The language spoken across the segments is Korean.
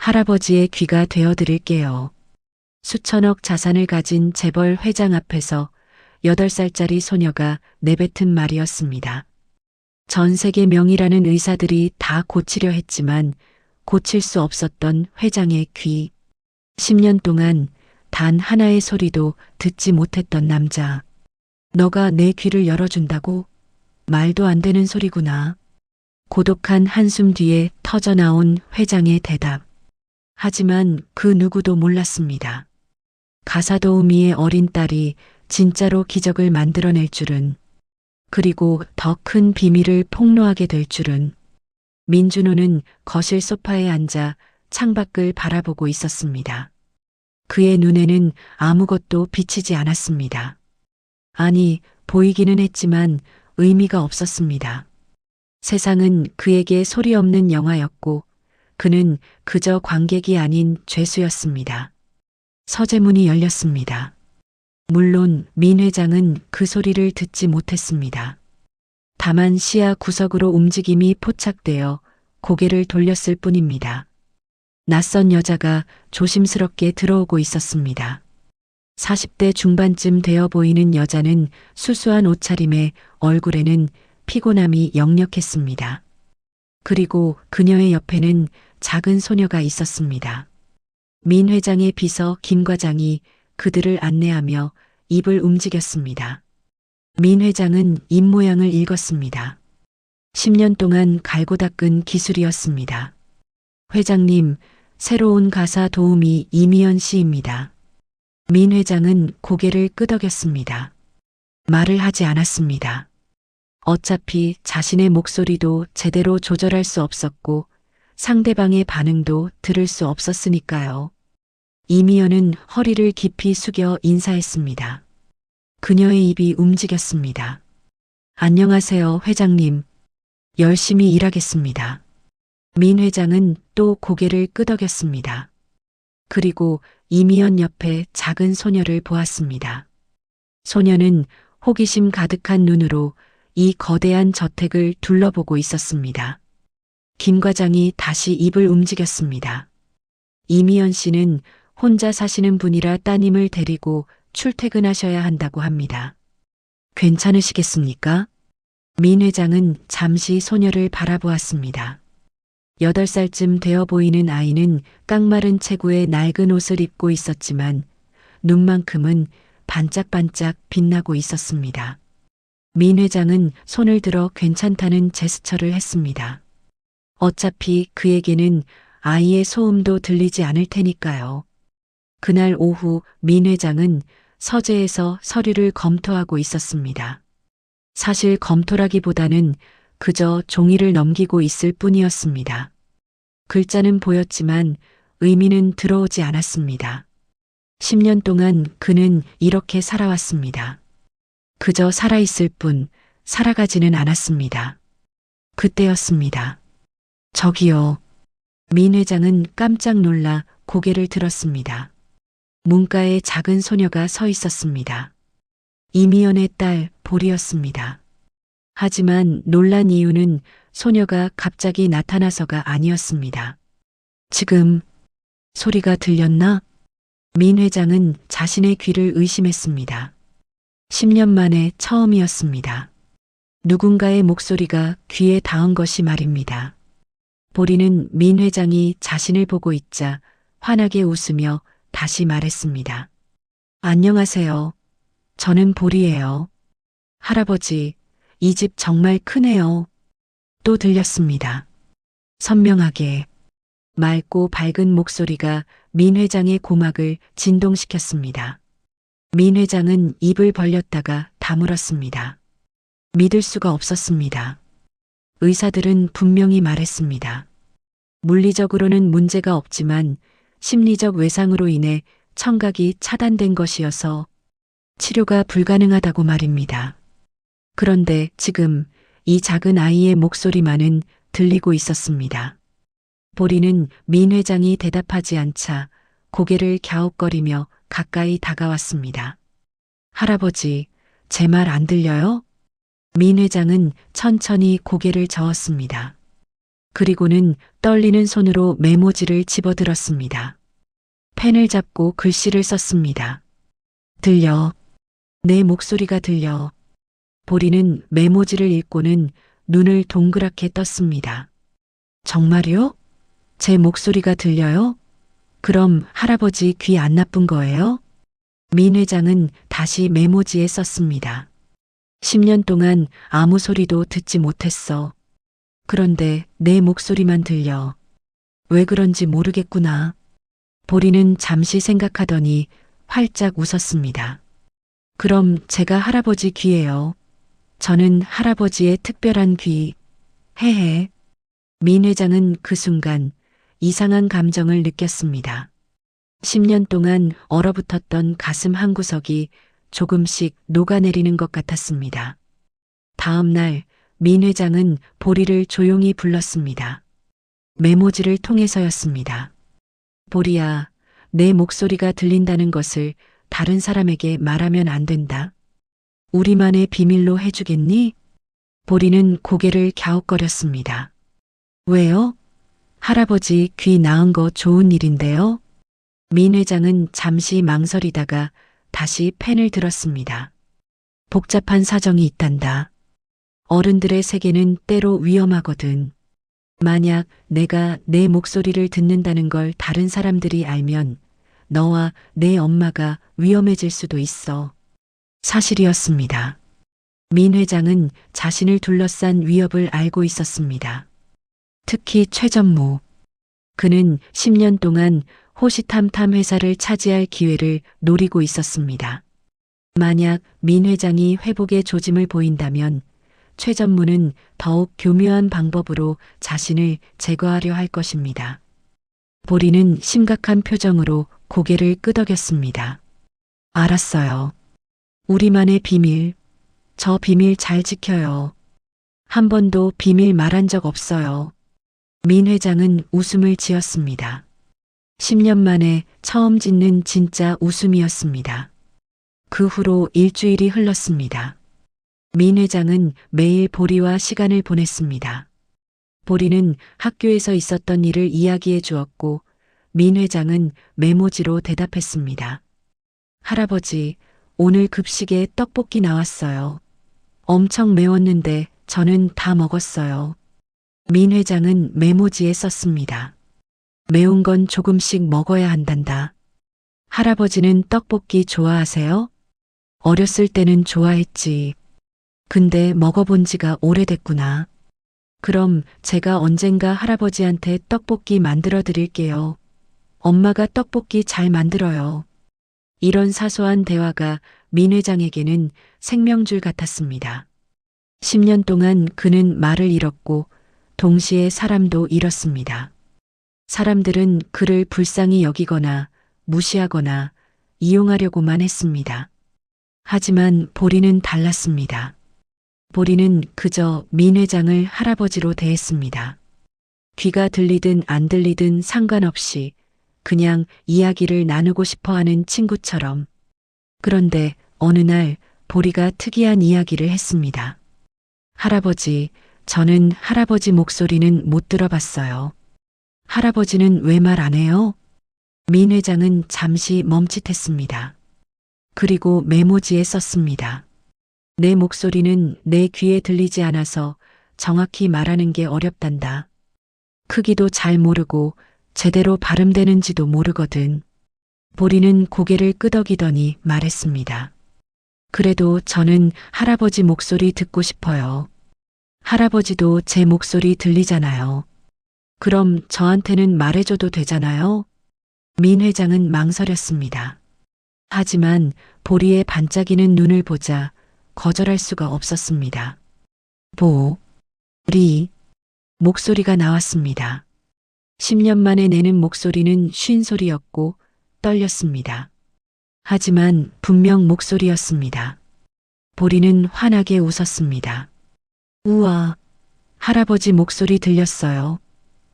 할아버지의 귀가 되어드릴게요. 수천억 자산을 가진 재벌 회장 앞에서 8살짜리 소녀가 내뱉은 말이었습니다. 전 세계 명의라는 의사들이 다 고치려 했지만 고칠 수 없었던 회장의 귀. 10년 동안 단 하나의 소리도 듣지 못했던 남자. 너가 내 귀를 열어준다고? 말도 안 되는 소리구나. 고독한 한숨 뒤에 터져나온 회장의 대답. 하지만 그 누구도 몰랐습니다. 가사도우미의 어린 딸이 진짜로 기적을 만들어낼 줄은, 그리고 더 큰 비밀을 폭로하게 될 줄은. 민준호는 거실 소파에 앉아 창밖을 바라보고 있었습니다. 그의 눈에는 아무것도 비치지 않았습니다. 아니, 보이기는 했지만 의미가 없었습니다. 세상은 그에게 소리 없는 영화였고 그는 그저 관객이 아닌 죄수였습니다. 서재문이 열렸습니다. 물론 민 회장은 그 소리를 듣지 못했습니다. 다만 시야 구석으로 움직임이 포착되어 고개를 돌렸을 뿐입니다. 낯선 여자가 조심스럽게 들어오고 있었습니다. 40대 중반쯤 되어 보이는 여자는 수수한 옷차림에 얼굴에는 피곤함이 역력했습니다. 그리고 그녀의 옆에는 작은 소녀가 있었습니다. 민 회장의 비서 김 과장이 그들을 안내하며 입을 움직였습니다. 민 회장은 입 모양을 읽었습니다. 10년 동안 갈고 닦은 기술이었습니다. 회장님, 새로운 가사 도우미 이미연 씨입니다. 민 회장은 고개를 끄덕였습니다. 말을 하지 않았습니다. 어차피 자신의 목소리도 제대로 조절할 수 없었고 상대방의 반응도 들을 수 없었으니까요. 이미연은 허리를 깊이 숙여 인사했습니다. 그녀의 입이 움직였습니다. 안녕하세요, 회장님. 열심히 일하겠습니다. 민 회장은 또 고개를 끄덕였습니다. 그리고 이미연 옆에 작은 소녀를 보았습니다. 소녀는 호기심 가득한 눈으로 이 거대한 저택을 둘러보고 있었습니다. 김 과장이 다시 입을 움직였습니다. 이미연 씨는 혼자 사시는 분이라 따님을 데리고 출퇴근하셔야 한다고 합니다. 괜찮으시겠습니까? 민 회장은 잠시 소녀를 바라보았습니다. 8살쯤 되어 보이는 아이는 깡마른 체구에 낡은 옷을 입고 있었지만 눈만큼은 반짝반짝 빛나고 있었습니다. 민 회장은 손을 들어 괜찮다는 제스처를 했습니다. 어차피 그에게는 아이의 소음도 들리지 않을 테니까요. 그날 오후 민 회장은 서재에서 서류를 검토하고 있었습니다. 사실 검토라기보다는 그저 종이를 넘기고 있을 뿐이었습니다. 글자는 보였지만 의미는 들어오지 않았습니다. 10년 동안 그는 이렇게 살아왔습니다. 그저 살아있을 뿐 살아가지는 않았습니다. 그때였습니다. 저기요. 민 회장은 깜짝 놀라 고개를 들었습니다. 문가에 작은 소녀가 서 있었습니다. 이미연의 딸 보리였습니다. 하지만 놀란 이유는 소녀가 갑자기 나타나서가 아니었습니다. 지금 소리가 들렸나? 민 회장은 자신의 귀를 의심했습니다. 10년 만에 처음이었습니다. 누군가의 목소리가 귀에 닿은 것이 말입니다. 보리는 민 회장이 자신을 보고 있자 환하게 웃으며 다시 말했습니다. 안녕하세요. 저는 보리예요. 할아버지, 이 집 정말 크네요. 또 들렸습니다. 선명하게 맑고 밝은 목소리가 민 회장의 고막을 진동시켰습니다. 민 회장은 입을 벌렸다가 다물었습니다. 믿을 수가 없었습니다. 의사들은 분명히 말했습니다. 물리적으로는 문제가 없지만 심리적 외상으로 인해 청각이 차단된 것이어서 치료가 불가능하다고 말입니다. 그런데 지금 이 작은 아이의 목소리만은 들리고 있었습니다. 보리는 민 회장이 대답하지 않자 고개를 갸웃거리며 가까이 다가왔습니다. 할아버지, 제 말 안 들려요? 민 회장은 천천히 고개를 저었습니다. 그리고는 떨리는 손으로 메모지를 집어들었습니다. 펜을 잡고 글씨를 썼습니다. 들려. 내 목소리가 들려. 보리는 메모지를 읽고는 눈을 동그랗게 떴습니다. 정말요? 제 목소리가 들려요? 그럼 할아버지 귀 안 나쁜 거예요? 민 회장은 다시 메모지에 썼습니다. 10년 동안 아무 소리도 듣지 못했어. 그런데 내 목소리만 들려. 왜 그런지 모르겠구나. 보리는 잠시 생각하더니 활짝 웃었습니다. 그럼 제가 할아버지 귀예요. 저는 할아버지의 특별한 귀. 헤헤. 민 회장은 그 순간 이상한 감정을 느꼈습니다. 10년 동안 얼어붙었던 가슴 한구석이 조금씩 녹아내리는 것 같았습니다. 다음 날 민 회장은 보리를 조용히 불렀습니다. 메모지를 통해서였습니다. 보리야, 내 목소리가 들린다는 것을 다른 사람에게 말하면 안 된다. 우리만의 비밀로 해주겠니? 보리는 고개를 갸웃거렸습니다. 왜요? 할아버지 귀 나은 거 좋은 일인데요. 민 회장은 잠시 망설이다가 다시 펜을 들었습니다. 복잡한 사정이 있단다. 어른들의 세계는 때로 위험하거든. 만약 내가 내 목소리를 듣는다는 걸 다른 사람들이 알면 너와 내 엄마가 위험해질 수도 있어. 사실이었습니다. 민 회장은 자신을 둘러싼 위협을 알고 있었습니다. 특히 최전무. 그는 10년 동안 호시탐탐 회사를 차지할 기회를 노리고 있었습니다. 만약 민 회장이 회복의 조짐을 보인다면 최 전무는 더욱 교묘한 방법으로 자신을 제거하려 할 것입니다. 보리는 심각한 표정으로 고개를 끄덕였습니다. 알았어요. 우리만의 비밀. 저 비밀 잘 지켜요. 한 번도 비밀 말한 적 없어요. 민 회장은 웃음을 지었습니다. 10년 만에 처음 짓는 진짜 웃음이었습니다. 그 후로 일주일이 흘렀습니다. 민 회장은 매일 보리와 시간을 보냈습니다. 보리는 학교에서 있었던 일을 이야기해 주었고 민 회장은 메모지로 대답했습니다. 할아버지, 오늘 급식에 떡볶이 나왔어요. 엄청 매웠는데 저는 다 먹었어요. 민 회장은 메모지에 썼습니다. 매운 건 조금씩 먹어야 한단다. 할아버지는 떡볶이 좋아하세요? 어렸을 때는 좋아했지. 근데 먹어본 지가 오래됐구나. 그럼 제가 언젠가 할아버지한테 떡볶이 만들어 드릴게요. 엄마가 떡볶이 잘 만들어요. 이런 사소한 대화가 민 회장에게는 생명줄 같았습니다. 10년 동안 그는 말을 잃었고 동시에 사람도 잃었습니다. 사람들은 그를 불쌍히 여기거나 무시하거나 이용하려고만 했습니다. 하지만 보리는 달랐습니다. 보리는 그저 민 회장을 할아버지로 대했습니다. 귀가 들리든 안 들리든 상관없이 그냥 이야기를 나누고 싶어 하는 친구처럼. 그런데 어느 날 보리가 특이한 이야기를 했습니다. 할아버지, 저는 할아버지 목소리는 못 들어봤어요. 할아버지는 왜 말 안 해요? 민 회장은 잠시 멈칫했습니다. 그리고 메모지에 썼습니다. 내 목소리는 내 귀에 들리지 않아서 정확히 말하는 게 어렵단다. 크기도 잘 모르고 제대로 발음되는지도 모르거든. 보리는 고개를 끄덕이더니 말했습니다. 그래도 저는 할아버지 목소리 듣고 싶어요. 할아버지도 제 목소리 들리잖아요. 그럼 저한테는 말해줘도 되잖아요? 민 회장은 망설였습니다. 하지만 보리의 반짝이는 눈을 보자 거절할 수가 없었습니다. 보리. 목소리가 나왔습니다. 10년 만에 내는 목소리는 쉰 소리였고 떨렸습니다. 하지만 분명 목소리였습니다. 보리는 환하게 웃었습니다. 우와, 할아버지 목소리 들렸어요.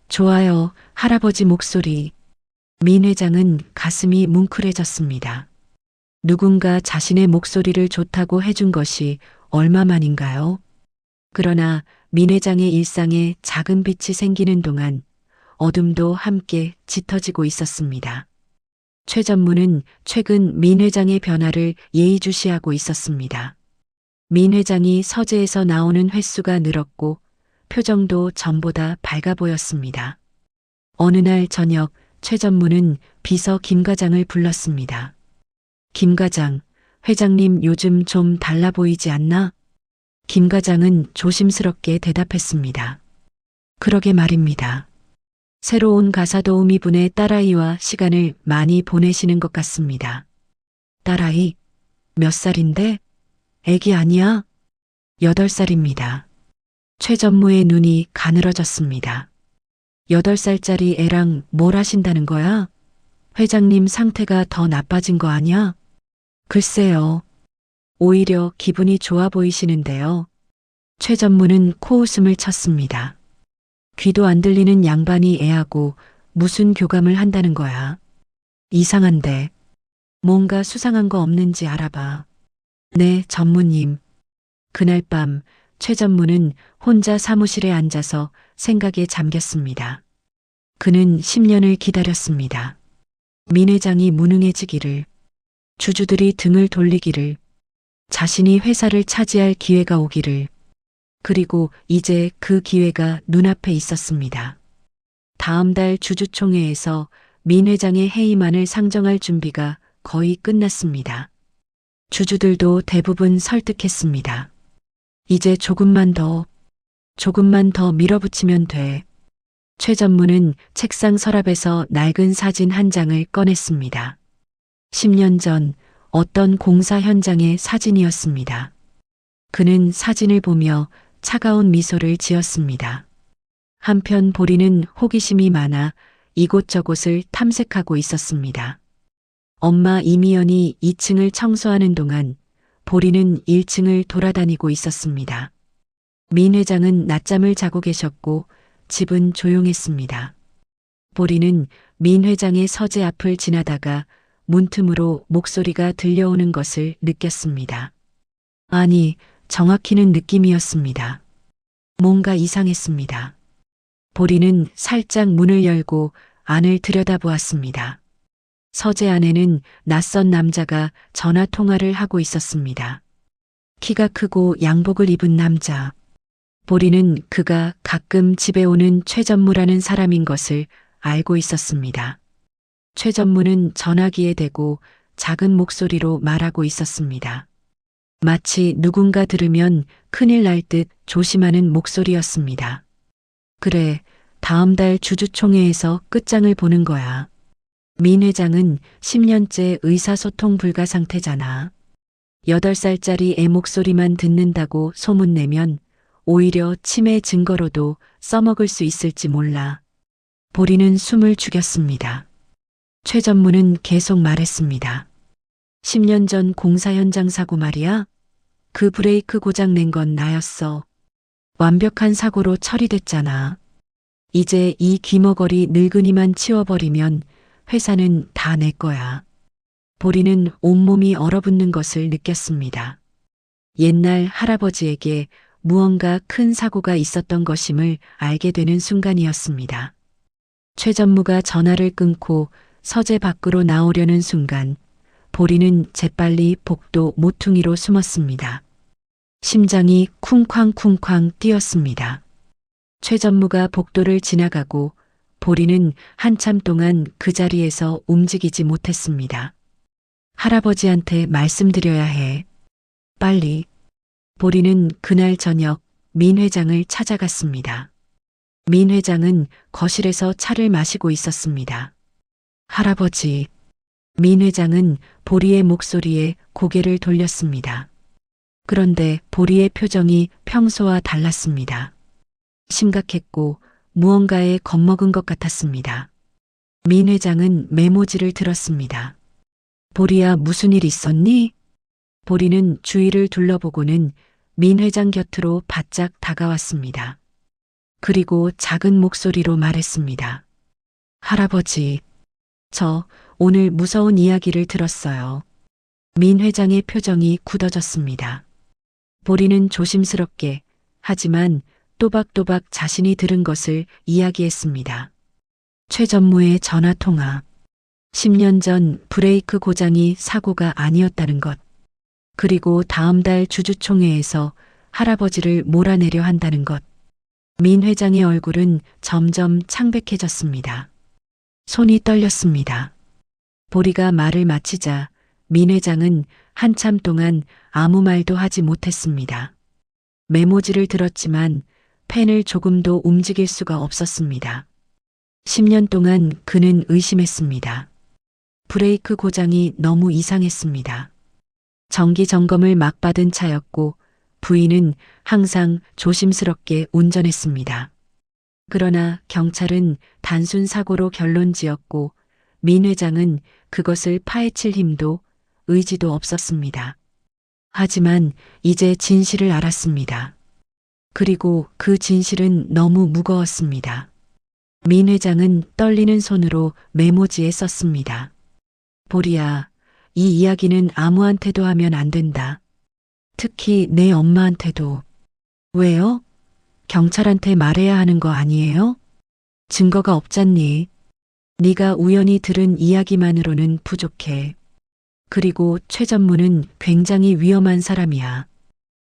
좋아요, 할아버지 목소리. 민 회장은 가슴이 뭉클해졌습니다. 누군가 자신의 목소리를 좋다고 해준 것이 얼마만인가요? 그러나 민 회장의 일상에 작은 빛이 생기는 동안 어둠도 함께 짙어지고 있었습니다. 최 전무는 최근 민 회장의 변화를 예의주시하고 있었습니다. 민 회장이 서재에서 나오는 횟수가 늘었고 표정도 전보다 밝아 보였습니다. 어느 날 저녁 최 전무는 비서 김 과장을 불렀습니다. 김 과장, 회장님 요즘 좀 달라 보이지 않나? 김 과장은 조심스럽게 대답했습니다. 그러게 말입니다. 새로운 가사 도우미 분의 딸아이와 시간을 많이 보내시는 것 같습니다. 딸아이? 몇 살인데? 애기 아니야? 8살입니다. 최 전무의 눈이 가늘어졌습니다. 8살짜리 애랑 뭘 하신다는 거야? 회장님 상태가 더 나빠진 거 아니야? 글쎄요. 오히려 기분이 좋아 보이시는데요. 최 전무는 코웃음을 쳤습니다. 귀도 안 들리는 양반이 애하고 무슨 교감을 한다는 거야. 이상한데. 뭔가 수상한 거 없는지 알아봐. 네, 전무님. 그날 밤 최 전무는 혼자 사무실에 앉아서 생각에 잠겼습니다. 그는 10년을 기다렸습니다. 민 회장이 무능해지기를, 주주들이 등을 돌리기를, 자신이 회사를 차지할 기회가 오기를, 그리고 이제 그 기회가 눈앞에 있었습니다. 다음 달 주주총회에서 민 회장의 해임안을 상정할 준비가 거의 끝났습니다. 주주들도 대부분 설득했습니다. 이제 조금만 더 밀어붙이면 돼. 최 전무는 책상 서랍에서 낡은 사진 한 장을 꺼냈습니다. 10년 전 어떤 공사 현장의 사진이었습니다. 그는 사진을 보며 차가운 미소를 지었습니다. 한편 보리는 호기심이 많아 이곳저곳을 탐색하고 있었습니다. 엄마 이미연이 2층을 청소하는 동안 보리는 1층을 돌아다니고 있었습니다. 민 회장은 낮잠을 자고 계셨고 집은 조용했습니다. 보리는 민 회장의 서재 앞을 지나다가 문틈으로 목소리가 들려오는 것을 느꼈습니다. 아니, 정확히는 느낌이었습니다. 뭔가 이상했습니다. 보리는 살짝 문을 열고 안을 들여다보았습니다. 서재 안에는 낯선 남자가 전화 통화를 하고 있었습니다. 키가 크고 양복을 입은 남자. 보리는 그가 가끔 집에 오는 최 전무라는 사람인 것을 알고 있었습니다. 최 전무는 전화기에 대고 작은 목소리로 말하고 있었습니다. 마치 누군가 들으면 큰일 날 듯 조심하는 목소리였습니다. 그래, 다음 달 주주총회에서 끝장을 보는 거야. 민 회장은 10년째 의사소통 불가 상태잖아. 8살짜리 애 목소리만 듣는다고 소문내면 오히려 치매 증거로도 써먹을 수 있을지 몰라. 보리는 숨을 죽였습니다. 최 전무는 계속 말했습니다. 10년 전 공사 현장 사고 말이야. 그 브레이크 고장 낸 건 나였어. 완벽한 사고로 처리됐잖아. 이제 이 귀머거리 늙은이만 치워버리면 회사는 다 내 거야. 보리는 온몸이 얼어붙는 것을 느꼈습니다. 옛날 할아버지에게 무언가 큰 사고가 있었던 것임을 알게 되는 순간이었습니다. 최 전무가 전화를 끊고 서재 밖으로 나오려는 순간 보리는 재빨리 복도 모퉁이로 숨었습니다. 심장이 쿵쾅쿵쾅 뛰었습니다. 최 전무가 복도를 지나가고 보리는 한참 동안 그 자리에서 움직이지 못했습니다. 할아버지한테 말씀드려야 해. 빨리. 보리는 그날 저녁 민 회장을 찾아갔습니다. 민 회장은 거실에서 차를 마시고 있었습니다. 할아버지. 민 회장은 보리의 목소리에 고개를 돌렸습니다. 그런데 보리의 표정이 평소와 달랐습니다. 심각했고 무언가에 겁먹은 것 같았습니다. 민 회장은 메모지를 들었습니다. 보리야, 무슨 일 있었니? 보리는 주위를 둘러보고는 민 회장 곁으로 바짝 다가왔습니다. 그리고 작은 목소리로 말했습니다. 할아버지, 저 오늘 무서운 이야기를 들었어요. 민 회장의 표정이 굳어졌습니다. 보리는 조심스럽게 하지만 또박또박 자신이 들은 것을 이야기했습니다. 최 전무의 전화 통화. 10년 전 브레이크 고장이 사고가 아니었다는 것. 그리고 다음 달 주주총회에서 할아버지를 몰아내려 한다는 것. 민 회장의 얼굴은 점점 창백해졌습니다. 손이 떨렸습니다. 보리가 말을 마치자 민 회장은 한참 동안 아무 말도 하지 못했습니다. 메모지를 들었지만 펜을 조금도 움직일 수가 없었습니다. 10년 동안 그는 의심했습니다. 브레이크 고장이 너무 이상했습니다. 정기 점검을 막 받은 차였고 부인은 항상 조심스럽게 운전했습니다. 그러나 경찰은 단순 사고로 결론 지었고 민 회장은 그것을 파헤칠 힘도 의지도 없었습니다. 하지만 이제 진실을 알았습니다. 그리고 그 진실은 너무 무거웠습니다. 민 회장은 떨리는 손으로 메모지에 썼습니다. 보리야, 이 이야기는 아무한테도 하면 안 된다. 특히 내 엄마한테도. 왜요? 경찰한테 말해야 하는 거 아니에요? 증거가 없잖니. 네가 우연히 들은 이야기만으로는 부족해. 그리고 최 전무는 굉장히 위험한 사람이야.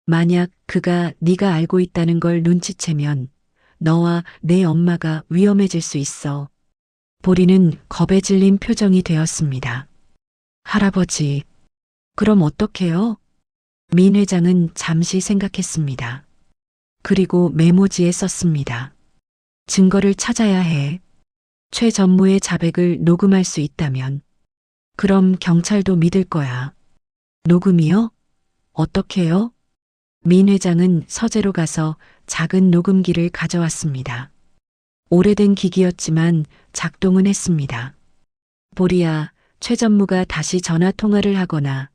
만약 그가 네가 알고 있다는 걸 눈치채면 너와 내 엄마가 위험해질 수 있어. 보리는 겁에 질린 표정이 되었습니다. 할아버지, 그럼 어떡해요? 민 회장은 잠시 생각했습니다. 그리고 메모지에 썼습니다. 증거를 찾아야 해. 최 전무의 자백을 녹음할 수 있다면. 그럼 경찰도 믿을 거야. 녹음이요? 어떻게요? 민 회장은 서재로 가서 작은 녹음기를 가져왔습니다. 오래된 기기였지만 작동은 했습니다. 보리야, 최 전무가 다시 전화 통화를 하거나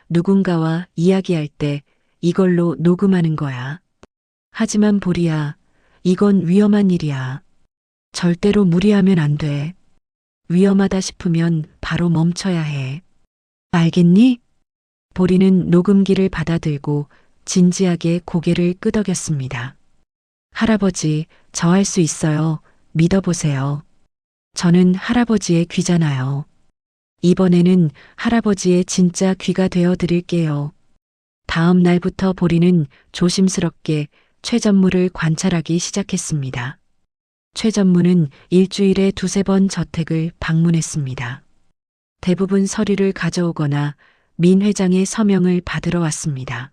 누군가와 이야기할 때 이걸로 녹음하는 거야. 하지만 보리야, 이건 위험한 일이야. 절대로 무리하면 안 돼. 위험하다 싶으면 바로 멈춰야 해. 알겠니? 보리는 녹음기를 받아들고 진지하게 고개를 끄덕였습니다. 할아버지, 저 할 수 있어요. 믿어보세요. 저는 할아버지의 귀잖아요. 이번에는 할아버지의 진짜 귀가 되어 드릴게요. 다음 날부터 보리는 조심스럽게 최 전무를 관찰하기 시작했습니다. 최 전무는 일주일에 두세 번 저택을 방문했습니다. 대부분 서류를 가져오거나 민 회장의 서명을 받으러 왔습니다.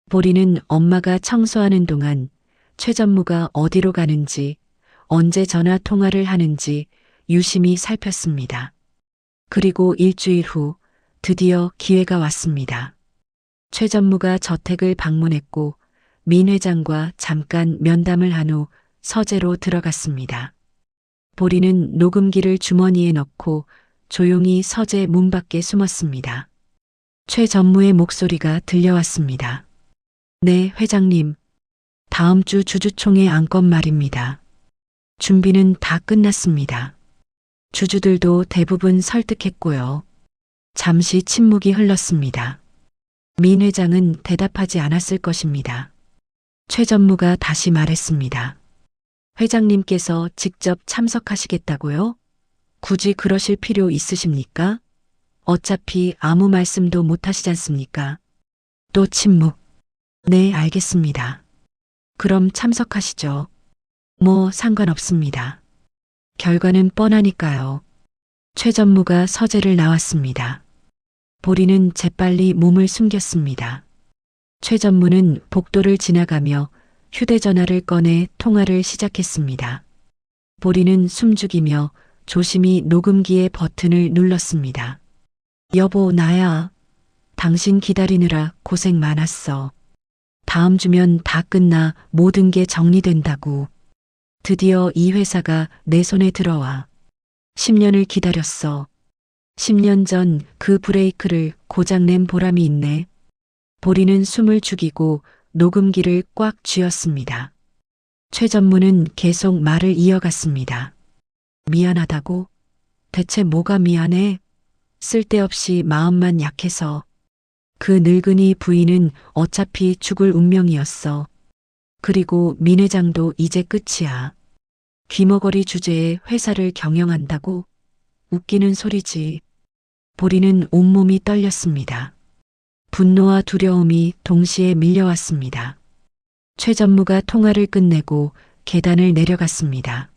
보리는 엄마가 청소하는 동안 최 전무가 어디로 가는지, 언제 전화 통화를 하는지 유심히 살폈습니다. 그리고 일주일 후 드디어 기회가 왔습니다. 최 전무가 저택을 방문했고 민 회장과 잠깐 면담을 한 후 서재로 들어갔습니다. 보리는 녹음기를 주머니에 넣고 조용히 서재 문 밖에 숨었습니다. 최 전무의 목소리가 들려왔습니다. 네, 회장님. 다음 주 주주총회 안건 말입니다. 준비는 다 끝났습니다. 주주들도 대부분 설득했고요. 잠시 침묵이 흘렀습니다. 민 회장은 대답하지 않았을 것입니다. 최 전무가 다시 말했습니다. 회장님께서 직접 참석하시겠다고요? 굳이 그러실 필요 있으십니까? 어차피 아무 말씀도 못 하시지 않습니까? 또 침묵. 네, 알겠습니다. 그럼 참석하시죠. 뭐 상관없습니다. 결과는 뻔하니까요. 최 전무가 서재를 나왔습니다. 보리는 재빨리 몸을 숨겼습니다. 최 전무는 복도를 지나가며 휴대전화를 꺼내 통화를 시작했습니다. 보리는 숨죽이며 조심히 녹음기의 버튼을 눌렀습니다. 여보, 나야. 당신 기다리느라 고생 많았어. 다음 주면 다 끝나 모든 게 정리된다고. 드디어 이 회사가 내 손에 들어와. 10년을 기다렸어. 10년 전 그 브레이크를 고장낸 보람이 있네. 보리는 숨을 죽이고 녹음기를 꽉 쥐었습니다. 최 전무는 계속 말을 이어갔습니다. 미안하다고? 대체 뭐가 미안해? 쓸데없이 마음만 약해서. 그 늙은이 부인은 어차피 죽을 운명이었어. 그리고 민 회장도 이제 끝이야. 귀머거리 주제에 회사를 경영한다고? 웃기는 소리지. 보리는 온몸이 떨렸습니다. 분노와 두려움이 동시에 밀려왔습니다. 최 전무가 통화를 끝내고 계단을 내려갔습니다.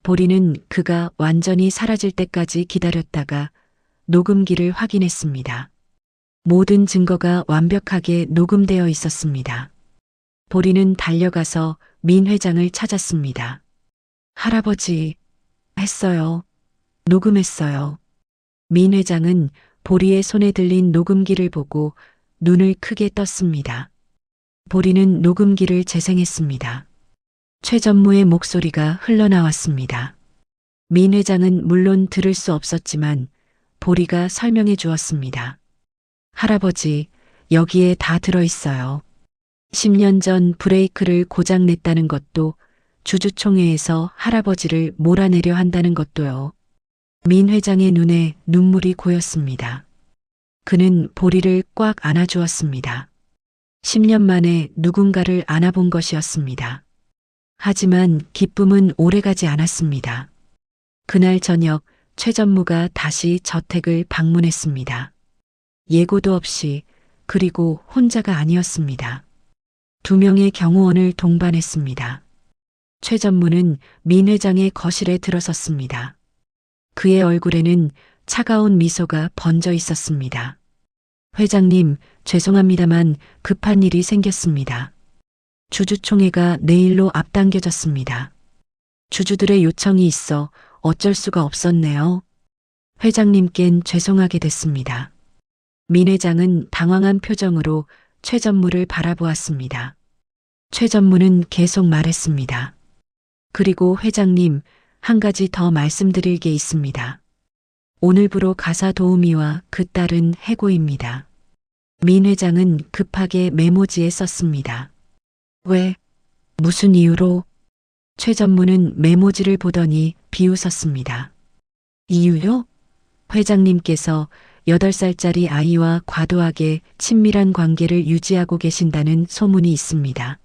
보리는 그가 완전히 사라질 때까지 기다렸다가 녹음기를 확인했습니다. 모든 증거가 완벽하게 녹음되어 있었습니다. 보리는 달려가서 민 회장을 찾았습니다. 할아버지, 했어요. 녹음했어요. 민 회장은 보리의 손에 들린 녹음기를 보고 눈을 크게 떴습니다. 보리는 녹음기를 재생했습니다. 최 전무의 목소리가 흘러나왔습니다. 민 회장은 물론 들을 수 없었지만 보리가 설명해 주었습니다. 할아버지, 여기에 다 들어있어요. 10년 전 브레이크를 고장냈다는 것도, 주주총회에서 할아버지를 몰아내려 한다는 것도요. 민 회장의 눈에 눈물이 고였습니다. 그는 보리를 꽉 안아주었습니다. 10년 만에 누군가를 안아본 것이었습니다. 하지만 기쁨은 오래가지 않았습니다. 그날 저녁 최 전무가 다시 저택을 방문했습니다. 예고도 없이, 그리고 혼자가 아니었습니다. 2명의 경호원을 동반했습니다. 최 전무는 민 회장의 거실에 들어섰습니다. 그의 얼굴에는 차가운 미소가 번져 있었습니다. 회장님, 죄송합니다만 급한 일이 생겼습니다. 주주총회가 내일로 앞당겨졌습니다. 주주들의 요청이 있어 어쩔 수가 없었네요. 회장님껜 죄송하게 됐습니다. 민 회장은 당황한 표정으로 최 전무를 바라보았습니다. 최 전무는 계속 말했습니다. 그리고 회장님, 한 가지 더 말씀드릴 게 있습니다. 오늘부로 가사 도우미와 그 딸은 해고입니다. 민 회장은 급하게 메모지에 썼습니다. 왜? 무슨 이유로? 최 전무는 메모지를 보더니 비웃었습니다. 이유요? 회장님께서 8살짜리 아이와 과도하게 친밀한 관계를 유지하고 계신다는 소문이 있습니다.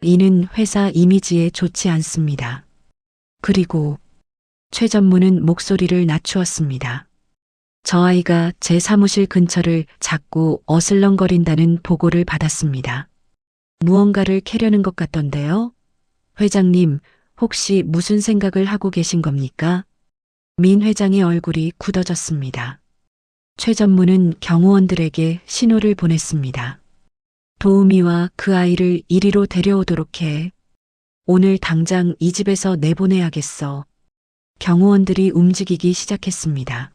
이는 회사 이미지에 좋지 않습니다. 그리고 최 전무는 목소리를 낮추었습니다. 저 아이가 제 사무실 근처를 자꾸 어슬렁거린다는 보고를 받았습니다. 무언가를 캐려는 것 같던데요? 회장님, 혹시 무슨 생각을 하고 계신 겁니까? 민 회장의 얼굴이 굳어졌습니다. 최 전무는 경호원들에게 신호를 보냈습니다. 도우미와 그 아이를 이리로 데려오도록 해. 오늘 당장 이 집에서 내보내야겠어. 경호원들이 움직이기 시작했습니다.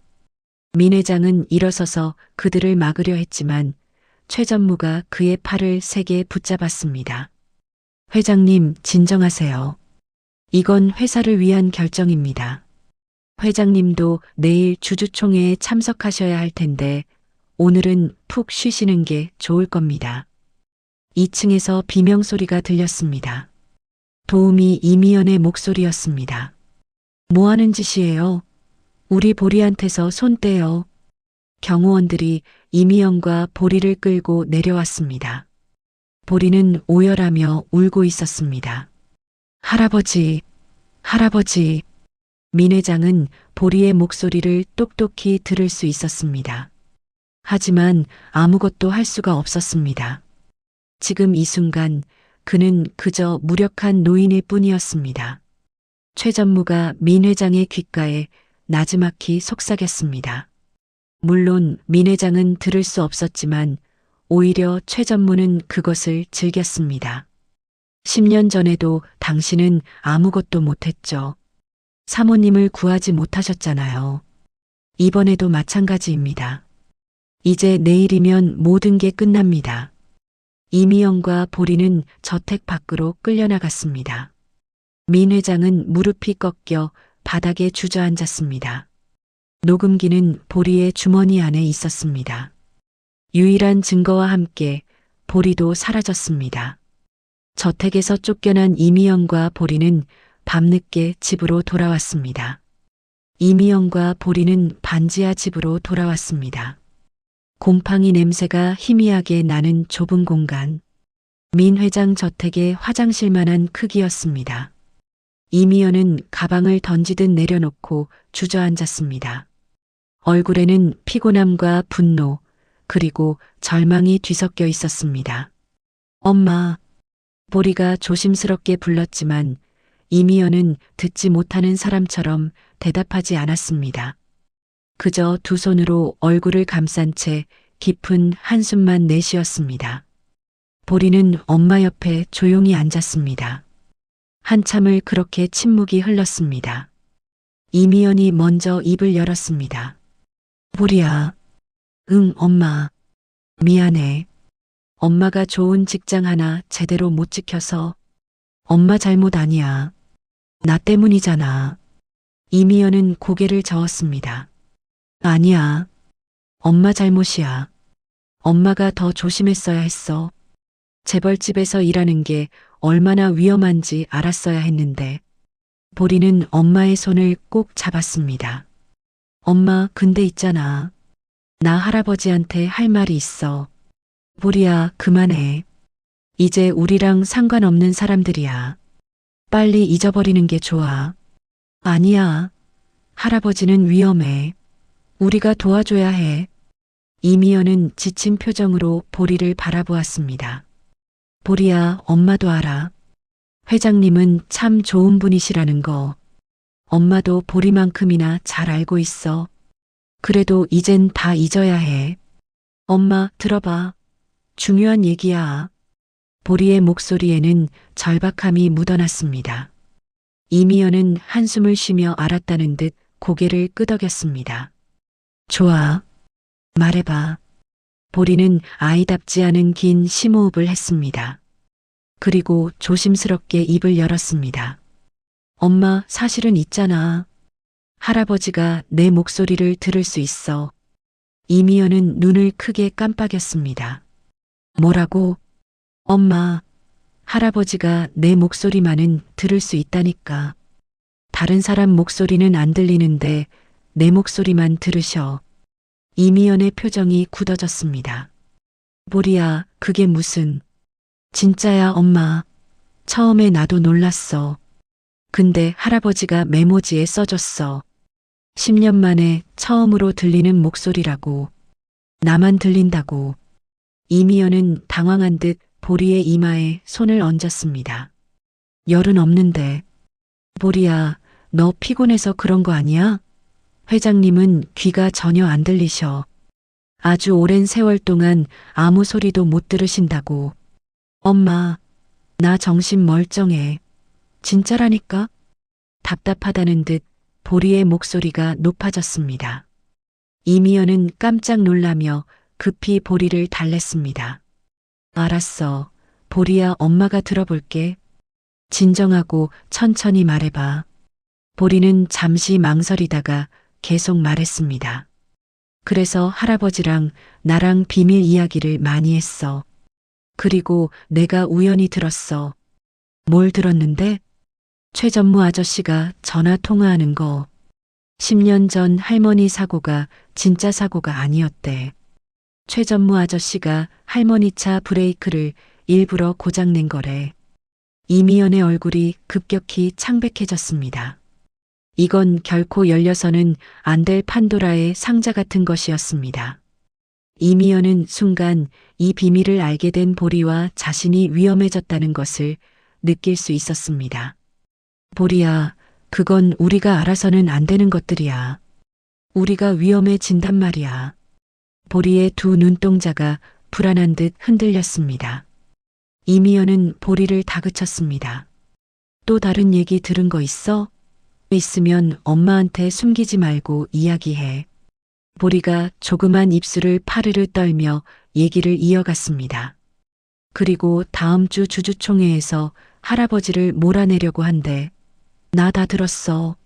민 회장은 일어서서 그들을 막으려 했지만 최 전무가 그의 팔을 세게 붙잡았습니다. 회장님, 진정하세요. 이건 회사를 위한 결정입니다. 회장님도 내일 주주총회에 참석하셔야 할 텐데 오늘은 푹 쉬시는 게 좋을 겁니다. 2층에서 비명소리가 들렸습니다. 도우미 이미연의 목소리였습니다. 뭐 하는 짓이에요? 우리 보리한테서 손 떼요. 경호원들이 이미연과 보리를 끌고 내려왔습니다. 보리는 오열하며 울고 있었습니다. 할아버지, 할아버지. 민 회장은 보리의 목소리를 똑똑히 들을 수 있었습니다. 하지만 아무것도 할 수가 없었습니다. 지금 이 순간 그는 그저 무력한 노인일 뿐이었습니다. 최 전무가 민 회장의 귓가에 나지막히 속삭였습니다. 물론 민 회장은 들을 수 없었지만 오히려 최 전무는 그것을 즐겼습니다. 10년 전에도 당신은 아무것도 못했죠. 사모님을 구하지 못하셨잖아요. 이번에도 마찬가지입니다. 이제 내일이면 모든 게 끝납니다. 이미영과 보리는 저택 밖으로 끌려나갔습니다. 민 회장은 무릎이 꺾여 바닥에 주저앉았습니다. 녹음기는 보리의 주머니 안에 있었습니다. 유일한 증거와 함께 보리도 사라졌습니다. 저택에서 쫓겨난 이미영과 보리는 밤늦게 집으로 돌아왔습니다. 이미영과 보리는 반지하 집으로 돌아왔습니다. 곰팡이 냄새가 희미하게 나는 좁은 공간. 민 회장 저택의 화장실만한 크기였습니다. 이미연은 가방을 던지듯 내려놓고 주저앉았습니다. 얼굴에는 피곤함과 분노, 그리고 절망이 뒤섞여 있었습니다. 엄마, 보리가 조심스럽게 불렀지만 이미연은 듣지 못하는 사람처럼 대답하지 않았습니다. 그저 두 손으로 얼굴을 감싼 채 깊은 한숨만 내쉬었습니다. 보리는 엄마 옆에 조용히 앉았습니다. 한참을 그렇게 침묵이 흘렀습니다. 이미연이 먼저 입을 열었습니다. 보리야. 응, 엄마. 미안해. 엄마가 좋은 직장 하나 제대로 못 지켜서. 엄마 잘못 아니야. 나 때문이잖아. 이미연은 고개를 저었습니다. 아니야. 엄마 잘못이야. 엄마가 더 조심했어야 했어. 재벌집에서 일하는 게 얼마나 위험한지 알았어야 했는데. 보리는 엄마의 손을 꼭 잡았습니다. 엄마, 근데 있잖아. 나 할아버지한테 할 말이 있어. 보리야, 그만해. 이제 우리랑 상관없는 사람들이야. 빨리 잊어버리는 게 좋아. 아니야. 할아버지는 위험해. 우리가 도와줘야 해. 이미연은 지친 표정으로 보리를 바라보았습니다. 보리야, 엄마도 알아. 회장님은 참 좋은 분이시라는 거. 엄마도 보리만큼이나 잘 알고 있어. 그래도 이젠 다 잊어야 해. 엄마, 들어봐. 중요한 얘기야. 보리의 목소리에는 절박함이 묻어났습니다. 이미연은 한숨을 쉬며 알았다는 듯 고개를 끄덕였습니다. 좋아. 말해봐. 보리는 아이답지 않은 긴 심호흡을 했습니다. 그리고 조심스럽게 입을 열었습니다. 엄마, 사실은 있잖아. 할아버지가 내 목소리를 들을 수 있어. 이미연은 눈을 크게 깜빡였습니다. 뭐라고? 엄마, 할아버지가 내 목소리만은 들을 수 있다니까. 다른 사람 목소리는 안 들리는데 내 목소리만 들으셔. 이미연의 표정이 굳어졌습니다. 보리야, 그게 무슨... 진짜야, 엄마. 처음에 나도 놀랐어. 근데 할아버지가 메모지에 써줬어. 10년 만에 처음으로 들리는 목소리라고. 나만 들린다고. 이미연은 당황한 듯 보리의 이마에 손을 얹었습니다. 열은 없는데. 보리야, 너 피곤해서 그런 거 아니야? 회장님은 귀가 전혀 안 들리셔. 아주 오랜 세월 동안 아무 소리도 못 들으신다고. 엄마, 나 정신 멀쩡해. 진짜라니까? 답답하다는 듯 보리의 목소리가 높아졌습니다. 이미연은 깜짝 놀라며 급히 보리를 달랬습니다. 알았어. 보리야, 엄마가 들어볼게. 진정하고 천천히 말해봐. 보리는 잠시 망설이다가 계속 말했습니다. 그래서 할아버지랑 나랑 비밀 이야기를 많이 했어. 그리고 내가 우연히 들었어. 뭘 들었는데? 최 전무 아저씨가 전화 통화하는 거. 10년 전 할머니 사고가 진짜 사고가 아니었대. 최 전무 아저씨가 할머니 차 브레이크를 일부러 고장낸 거래. 이미연의 얼굴이 급격히 창백해졌습니다. 이건 결코 열려서는 안 될 판도라의 상자 같은 것이었습니다. 이미연은 순간 이 비밀을 알게 된 보리와 자신이 위험해졌다는 것을 느낄 수 있었습니다. 보리야, 그건 우리가 알아서는 안 되는 것들이야. 우리가 위험해진단 말이야. 보리의 두 눈동자가 불안한 듯 흔들렸습니다. 이미연은 보리를 다그쳤습니다. 또 다른 얘기 들은 거 있어? 있으면 엄마한테 숨기지 말고 이야기해. 보리가 조그만 입술을 파르르 떨며 얘기를 이어갔습니다. 그리고 다음 주 주주총회에서 할아버지를 몰아내려고 한대. 나 다 들었어.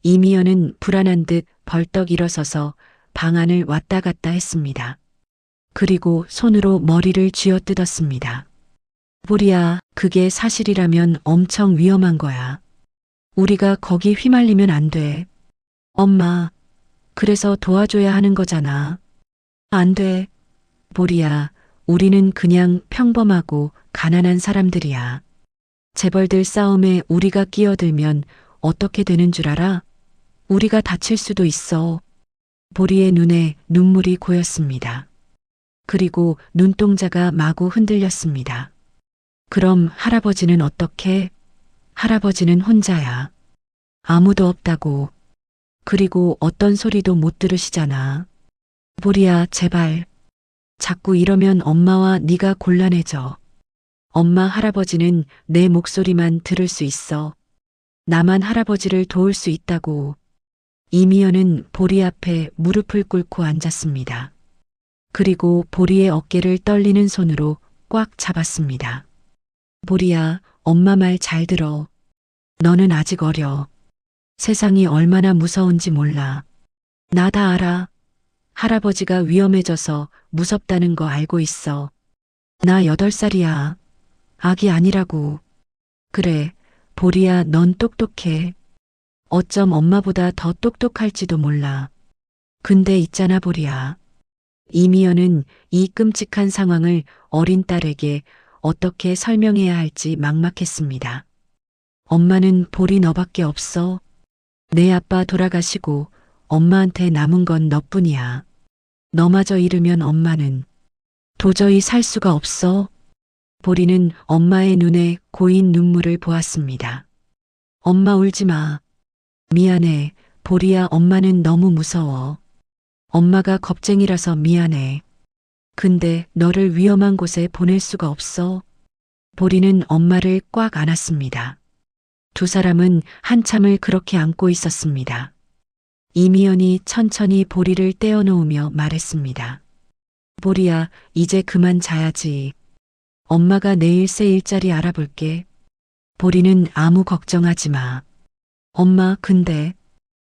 이미연은 불안한 듯 벌떡 일어서서 방안을 왔다 갔다 했습니다. 그리고 손으로 머리를 쥐어뜯었습니다. 보리야, 그게 사실이라면 엄청 위험한 거야. 우리가 거기 휘말리면 안 돼. 엄마, 그래서 도와줘야 하는 거잖아. 안 돼. 보리야, 우리는 그냥 평범하고 가난한 사람들이야. 재벌들 싸움에 우리가 끼어들면 어떻게 되는 줄 알아? 우리가 다칠 수도 있어. 보리의 눈에 눈물이 고였습니다. 그리고 눈동자가 마구 흔들렸습니다. 그럼 할아버지는 어떻게? 할아버지는 혼자야. 아무도 없다고. 그리고 어떤 소리도 못 들으시잖아. 보리야, 제발. 자꾸 이러면 엄마와 네가 곤란해져. 엄마, 할아버지는 내 목소리만 들을 수 있어. 나만 할아버지를 도울 수 있다고. 이미연은 보리 앞에 무릎을 꿇고 앉았습니다. 그리고 보리의 어깨를 떨리는 손으로 꽉 잡았습니다. 보리야, 엄마 말 잘 들어. 너는 아직 어려. 세상이 얼마나 무서운지 몰라. 나 다 알아. 할아버지가 위험해져서 무섭다는 거 알고 있어. 나 8살이야. 아기 아니라고. 그래, 보리야, 넌 똑똑해. 어쩜 엄마보다 더 똑똑할지도 몰라. 근데 있잖아, 보리야. 이미연은 이 끔찍한 상황을 어린 딸에게 어떻게 설명해야 할지 막막했습니다. 엄마는 보리 너밖에 없어. 내 아빠 돌아가시고 엄마한테 남은 건 너뿐이야. 너마저 잃으면 엄마는 도저히 살 수가 없어. 보리는 엄마의 눈에 고인 눈물을 보았습니다. 엄마 울지 마. 미안해. 보리야, 엄마는 너무 무서워. 엄마가 겁쟁이라서 미안해. 근데 너를 위험한 곳에 보낼 수가 없어. 보리는 엄마를 꽉 안았습니다. 두 사람은 한참을 그렇게 안고 있었습니다. 이미연이 천천히 보리를 떼어놓으며 말했습니다. 보리야, 이제 그만 자야지. 엄마가 내일 새 일자리 알아볼게. 보리는 아무 걱정하지 마. 엄마, 근데.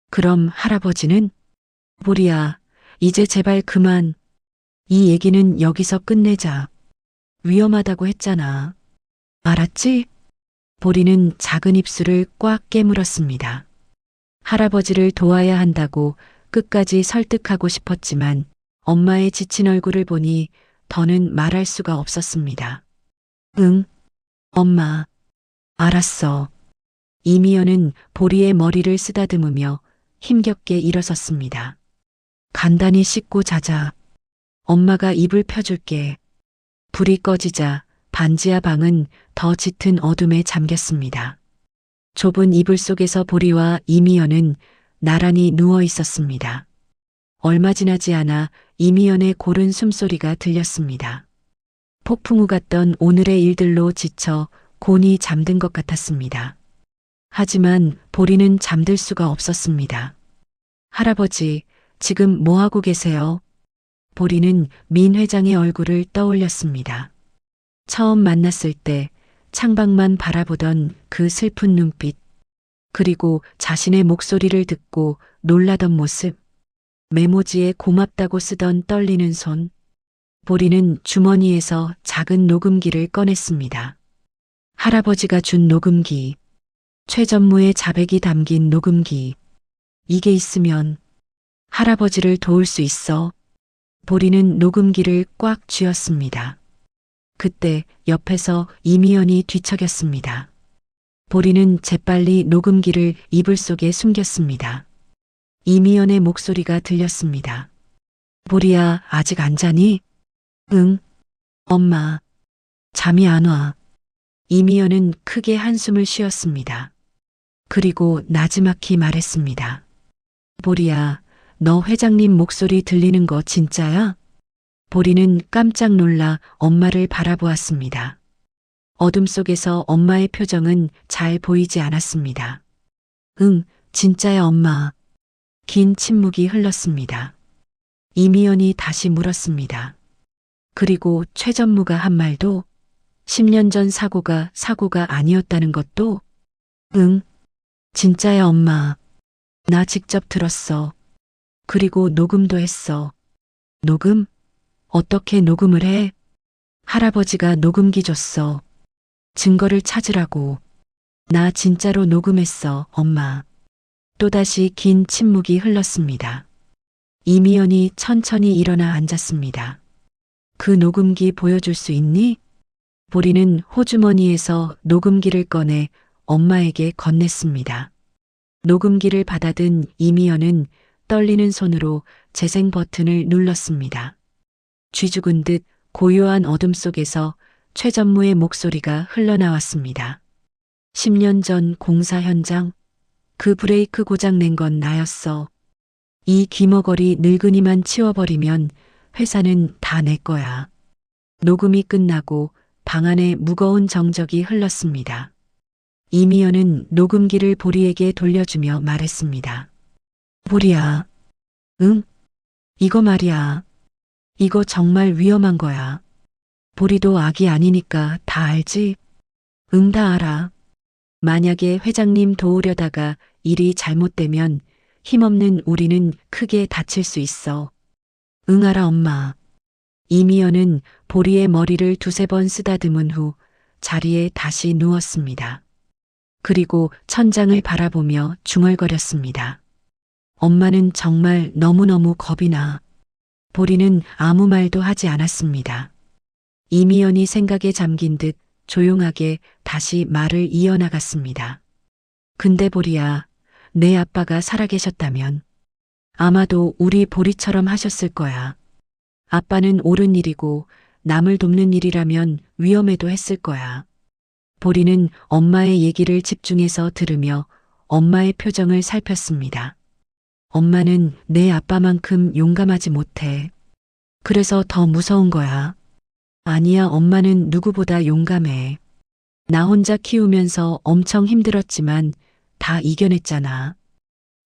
그럼 할아버지는? 보리야, 이제 제발 그만. 이 얘기는 여기서 끝내자. 위험하다고 했잖아. 알았지? 보리는 작은 입술을 꽉 깨물었습니다. 할아버지를 도와야 한다고 끝까지 설득하고 싶었지만 엄마의 지친 얼굴을 보니 더는 말할 수가 없었습니다. 응, 엄마. 알았어. 이미연은 보리의 머리를 쓰다듬으며 힘겹게 일어섰습니다. 간단히 씻고 자자. 엄마가 이불 펴줄게. 불이 꺼지자 반지하 방은 더 짙은 어둠에 잠겼습니다. 좁은 이불 속에서 보리와 이미연은 나란히 누워 있었습니다. 얼마 지나지 않아 이미연의 고른 숨소리가 들렸습니다. 폭풍우 같던 오늘의 일들로 지쳐 곤히 잠든 것 같았습니다. 하지만 보리는 잠들 수가 없었습니다. 할아버지, 지금 뭐 하고 계세요? 보리는 민 회장의 얼굴을 떠올렸습니다. 처음 만났을 때 창밖만 바라보던 그 슬픈 눈빛, 그리고 자신의 목소리를 듣고 놀라던 모습, 메모지에 고맙다고 쓰던 떨리는 손. 보리는 주머니에서 작은 녹음기를 꺼냈습니다. 할아버지가 준 녹음기, 최전무의 자백이 담긴 녹음기. 이게 있으면 할아버지를 도울 수 있어. 보리는 녹음기를 꽉 쥐었습니다. 그때 옆에서 이미연이 뒤척였습니다. 보리는 재빨리 녹음기를 이불 속에 숨겼습니다. 이미연의 목소리가 들렸습니다. 보리야, 아직 안 자니? 응. 엄마. 잠이 안 와. 이미연은 크게 한숨을 쉬었습니다. 그리고 나지막히 말했습니다. 보리야, 너 회장님 목소리 들리는 거 진짜야? 보리는 깜짝 놀라 엄마를 바라보았습니다. 어둠 속에서 엄마의 표정은 잘 보이지 않았습니다. 응, 진짜야, 엄마. 긴 침묵이 흘렀습니다. 이미연이 다시 물었습니다. 그리고 최전무가 한 말도 10년 전 사고가 아니었다는 것도? 응, 진짜야, 엄마. 나 직접 들었어. 그리고 녹음도 했어. 녹음? 어떻게 녹음을 해? 할아버지가 녹음기 줬어. 증거를 찾으라고. 나 진짜로 녹음했어, 엄마. 또다시 긴 침묵이 흘렀습니다. 이미연이 천천히 일어나 앉았습니다. 그 녹음기 보여줄 수 있니? 보리는 호주머니에서 녹음기를 꺼내 엄마에게 건넸습니다. 녹음기를 받아든 이미연은 떨리는 손으로 재생 버튼을 눌렀습니다. 쥐죽은 듯 고요한 어둠 속에서 최전무의 목소리가 흘러나왔습니다. 10년 전 공사 현장, 그 브레이크 고장 낸 건 나였어. 이 귀머거리 늙은이만 치워버리면 회사는 다 내 거야. 녹음이 끝나고 방 안에 무거운 정적이 흘렀습니다. 이미연은 녹음기를 보리에게 돌려주며 말했습니다. 보리야. 응? 이거 말이야. 이거 정말 위험한 거야. 보리도 악이 아니니까 다 알지? 응, 다 알아. 만약에 회장님 도우려다가 일이 잘못되면 힘없는 우리는 크게 다칠 수 있어. 응, 알아, 엄마. 이미연은 보리의 머리를 두세 번 쓰다듬은 후 자리에 다시 누웠습니다. 그리고 천장을 바라보며 중얼거렸습니다. 엄마는 정말 너무너무 겁이 나. 보리는 아무 말도 하지 않았습니다. 이미연이 생각에 잠긴 듯 조용하게 다시 말을 이어나갔습니다. 근데 보리야, 내 아빠가 살아계셨다면 아마도 우리 보리처럼 하셨을 거야. 아빠는 옳은 일이고 남을 돕는 일이라면 위험해도 했을 거야. 보리는 엄마의 얘기를 집중해서 들으며 엄마의 표정을 살폈습니다. 엄마는 내 아빠만큼 용감하지 못해. 그래서 더 무서운 거야. 아니야, 엄마는 누구보다 용감해. 나 혼자 키우면서 엄청 힘들었지만 다 이겨냈잖아.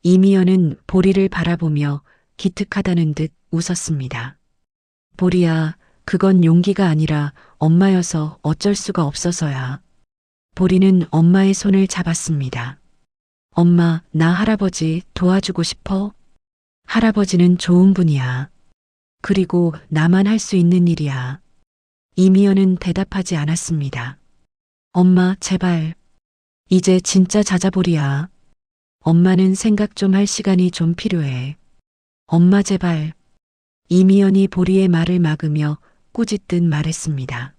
이미연은 보리를 바라보며 기특하다는 듯 웃었습니다. 보리야, 그건 용기가 아니라 엄마여서 어쩔 수가 없어서야. 보리는 엄마의 손을 잡았습니다. 엄마, 나 할아버지 도와주고 싶어? 할아버지는 좋은 분이야. 그리고 나만 할 수 있는 일이야. 이미연은 대답하지 않았습니다. 엄마, 제발. 이제 진짜 자자보리야. 엄마는 생각 좀 할 시간이 좀 필요해. 엄마, 제발. 이미연이 보리의 말을 막으며 꾸짖듯 말했습니다.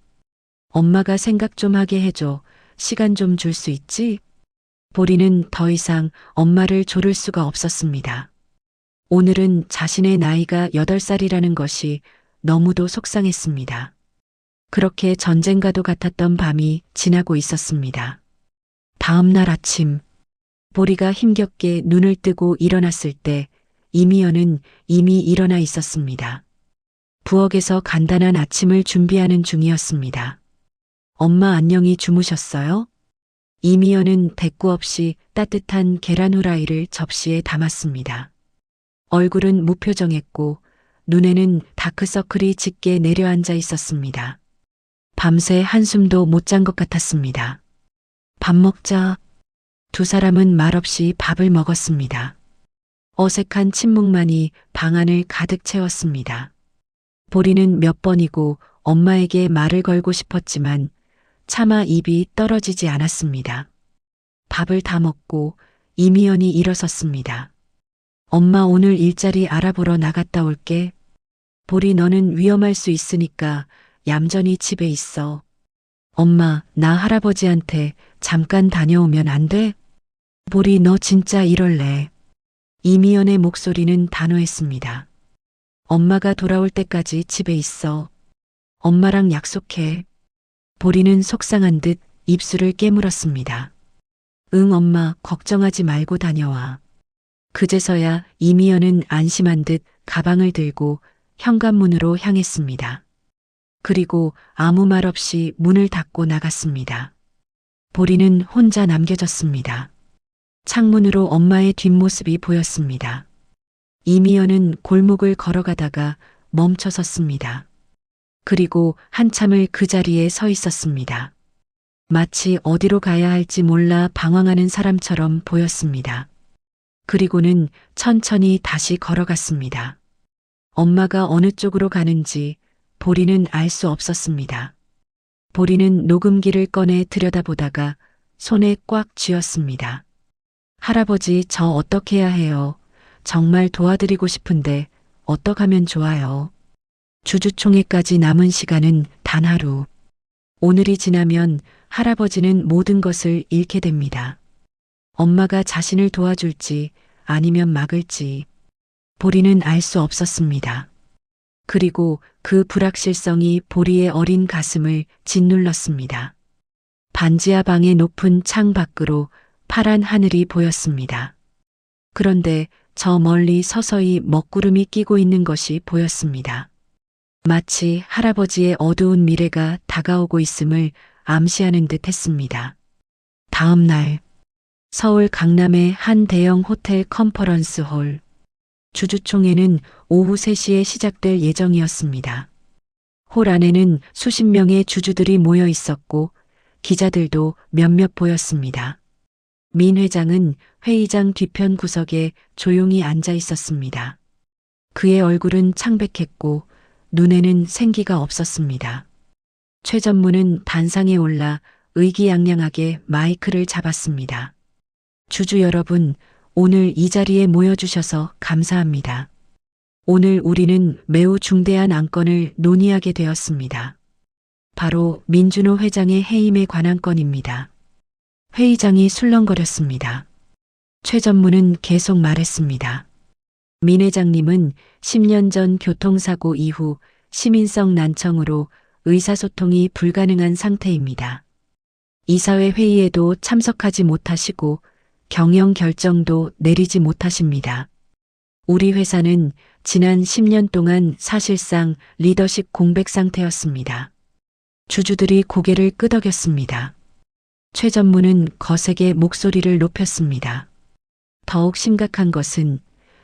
엄마가 생각 좀 하게 해줘. 시간 좀 줄 수 있지? 보리는 더 이상 엄마를 조를 수가 없었습니다. 오늘은 자신의 나이가 8살이라는 것이 너무도 속상했습니다. 그렇게 전쟁과도 같았던 밤이 지나고 있었습니다. 다음 날 아침, 보리가 힘겹게 눈을 뜨고 일어났을 때 이미연은 이미 일어나 있었습니다. 부엌에서 간단한 아침을 준비하는 중이었습니다. 엄마 안녕히 주무셨어요? 이미연은 대꾸 없이 따뜻한 계란 후라이를 접시에 담았습니다. 얼굴은 무표정했고 눈에는 다크서클이 짙게 내려앉아 있었습니다. 밤새 한숨도 못 잔 것 같았습니다. 밥 먹자. 두 사람은 말없이 밥을 먹었습니다. 어색한 침묵만이 방 안을 가득 채웠습니다. 보리는 몇 번이고 엄마에게 말을 걸고 싶었지만 차마 입이 떨어지지 않았습니다. 밥을 다 먹고 이미연이 일어섰습니다. 엄마, 오늘 일자리 알아보러 나갔다 올게. 보리, 너는 위험할 수 있으니까 얌전히 집에 있어. 엄마, 나 할아버지한테 잠깐 다녀오면 안 돼? 보리, 너 진짜 이럴래? 이미연의 목소리는 단호했습니다. 엄마가 돌아올 때까지 집에 있어. 엄마랑 약속해. 보리는 속상한 듯 입술을 깨물었습니다. 응, 엄마, 걱정하지 말고 다녀와. 그제서야 이미연은 안심한 듯 가방을 들고 현관문으로 향했습니다. 그리고 아무 말 없이 문을 닫고 나갔습니다. 보리는 혼자 남겨졌습니다. 창문으로 엄마의 뒷모습이 보였습니다. 이미연은 골목을 걸어가다가 멈춰 섰습니다. 그리고 한참을 그 자리에 서 있었습니다. 마치 어디로 가야 할지 몰라 방황하는 사람처럼 보였습니다. 그리고는 천천히 다시 걸어갔습니다. 엄마가 어느 쪽으로 가는지 보리는 알 수 없었습니다. 보리는 녹음기를 꺼내 들여다보다가 손에 꽉 쥐었습니다. 할아버지, 저 어떻게 해야 해요? 정말 도와드리고 싶은데 어떡하면 좋아요? 주주총회까지 남은 시간은 단 하루. 오늘이 지나면 할아버지는 모든 것을 잃게 됩니다. 엄마가 자신을 도와줄지 아니면 막을지 보리는 알 수 없었습니다. 그리고 그 불확실성이 보리의 어린 가슴을 짓눌렀습니다. 반지하 방의 높은 창 밖으로 파란 하늘이 보였습니다. 그런데 저 멀리 서서히 먹구름이 끼고 있는 것이 보였습니다. 마치 할아버지의 어두운 미래가 다가오고 있음을 암시하는 듯 했습니다. 다음 날, 서울 강남의 한 대형 호텔 컨퍼런스 홀. 주주총회는 오후 3시에 시작될 예정이었습니다. 홀 안에는 수십 명의 주주들이 모여 있었고 기자들도 몇몇 보였습니다. 민 회장은 회의장 뒤편 구석에 조용히 앉아 있었습니다. 그의 얼굴은 창백했고 눈에는 생기가 없었습니다. 최 전무는 단상에 올라 의기양양하게 마이크를 잡았습니다. 주주 여러분, 오늘 이 자리에 모여주셔서 감사합니다. 오늘 우리는 매우 중대한 안건을 논의하게 되었습니다. 바로 민준호 회장의 해임에 관한 건입니다. 회의장이 술렁거렸습니다. 최 전무는 계속 말했습니다. 민 회장님은 10년 전 교통사고 이후 시민성 난청으로 의사소통이 불가능한 상태입니다. 이사회 회의에도 참석하지 못하시고 경영 결정도 내리지 못하십니다. 우리 회사는 지난 10년 동안 사실상 리더십 공백 상태였습니다. 주주들이 고개를 끄덕였습니다. 최 전무는 거세게 목소리를 높였습니다. 더욱 심각한 것은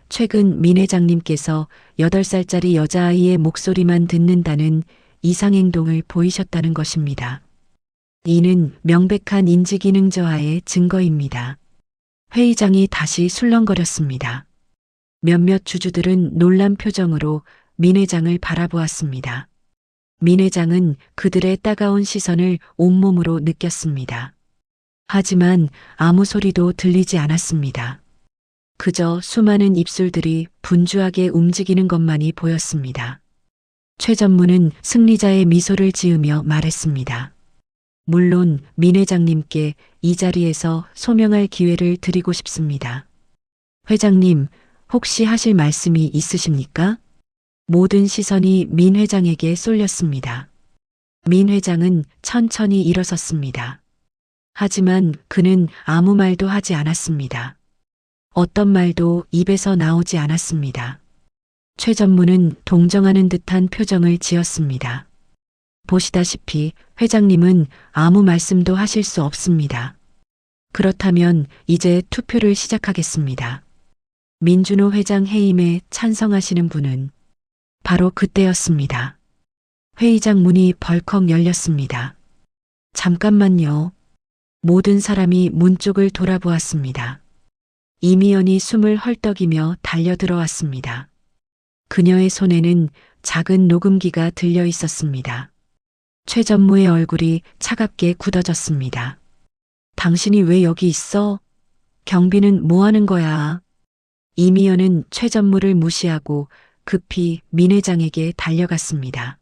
최근 민 회장님께서 8살짜리 여자아이의 목소리만 듣는다는 이상행동을 보이셨다는 것입니다. 이는 명백한 인지기능 저하의 증거입니다. 회의장이 다시 술렁거렸습니다. 몇몇 주주들은 놀란 표정으로 민 회장을 바라보았습니다. 민 회장은 그들의 따가운 시선을 온몸으로 느꼈습니다. 하지만 아무 소리도 들리지 않았습니다. 그저 수많은 입술들이 분주하게 움직이는 것만이 보였습니다. 최 전무는 승리자의 미소를 지으며 말했습니다. 물론 민 회장님께 이 자리에서 소명할 기회를 드리고 싶습니다. 회장님, 혹시 하실 말씀이 있으십니까? 모든 시선이 민 회장에게 쏠렸습니다. 민 회장은 천천히 일어섰습니다. 하지만 그는 아무 말도 하지 않았습니다. 어떤 말도 입에서 나오지 않았습니다. 최 전무는 동정하는 듯한 표정을 지었습니다. 보시다시피 회장님은 아무 말씀도 하실 수 없습니다. 그렇다면 이제 투표를 시작하겠습니다. 민준호 회장 해임에 찬성하시는 분은 바로 그때였습니다. 회의장 문이 벌컥 열렸습니다. 잠깐만요. 모든 사람이 문 쪽을 돌아보았습니다. 이미연이 숨을 헐떡이며 달려들어왔습니다. 그녀의 손에는 작은 녹음기가 들려 있었습니다. 최 전무의 얼굴이 차갑게 굳어졌습니다. 당신이 왜 여기 있어? 경비는 뭐 하는 거야? 이미연은 최 전무를 무시하고 급히 민 회장에게 달려갔습니다.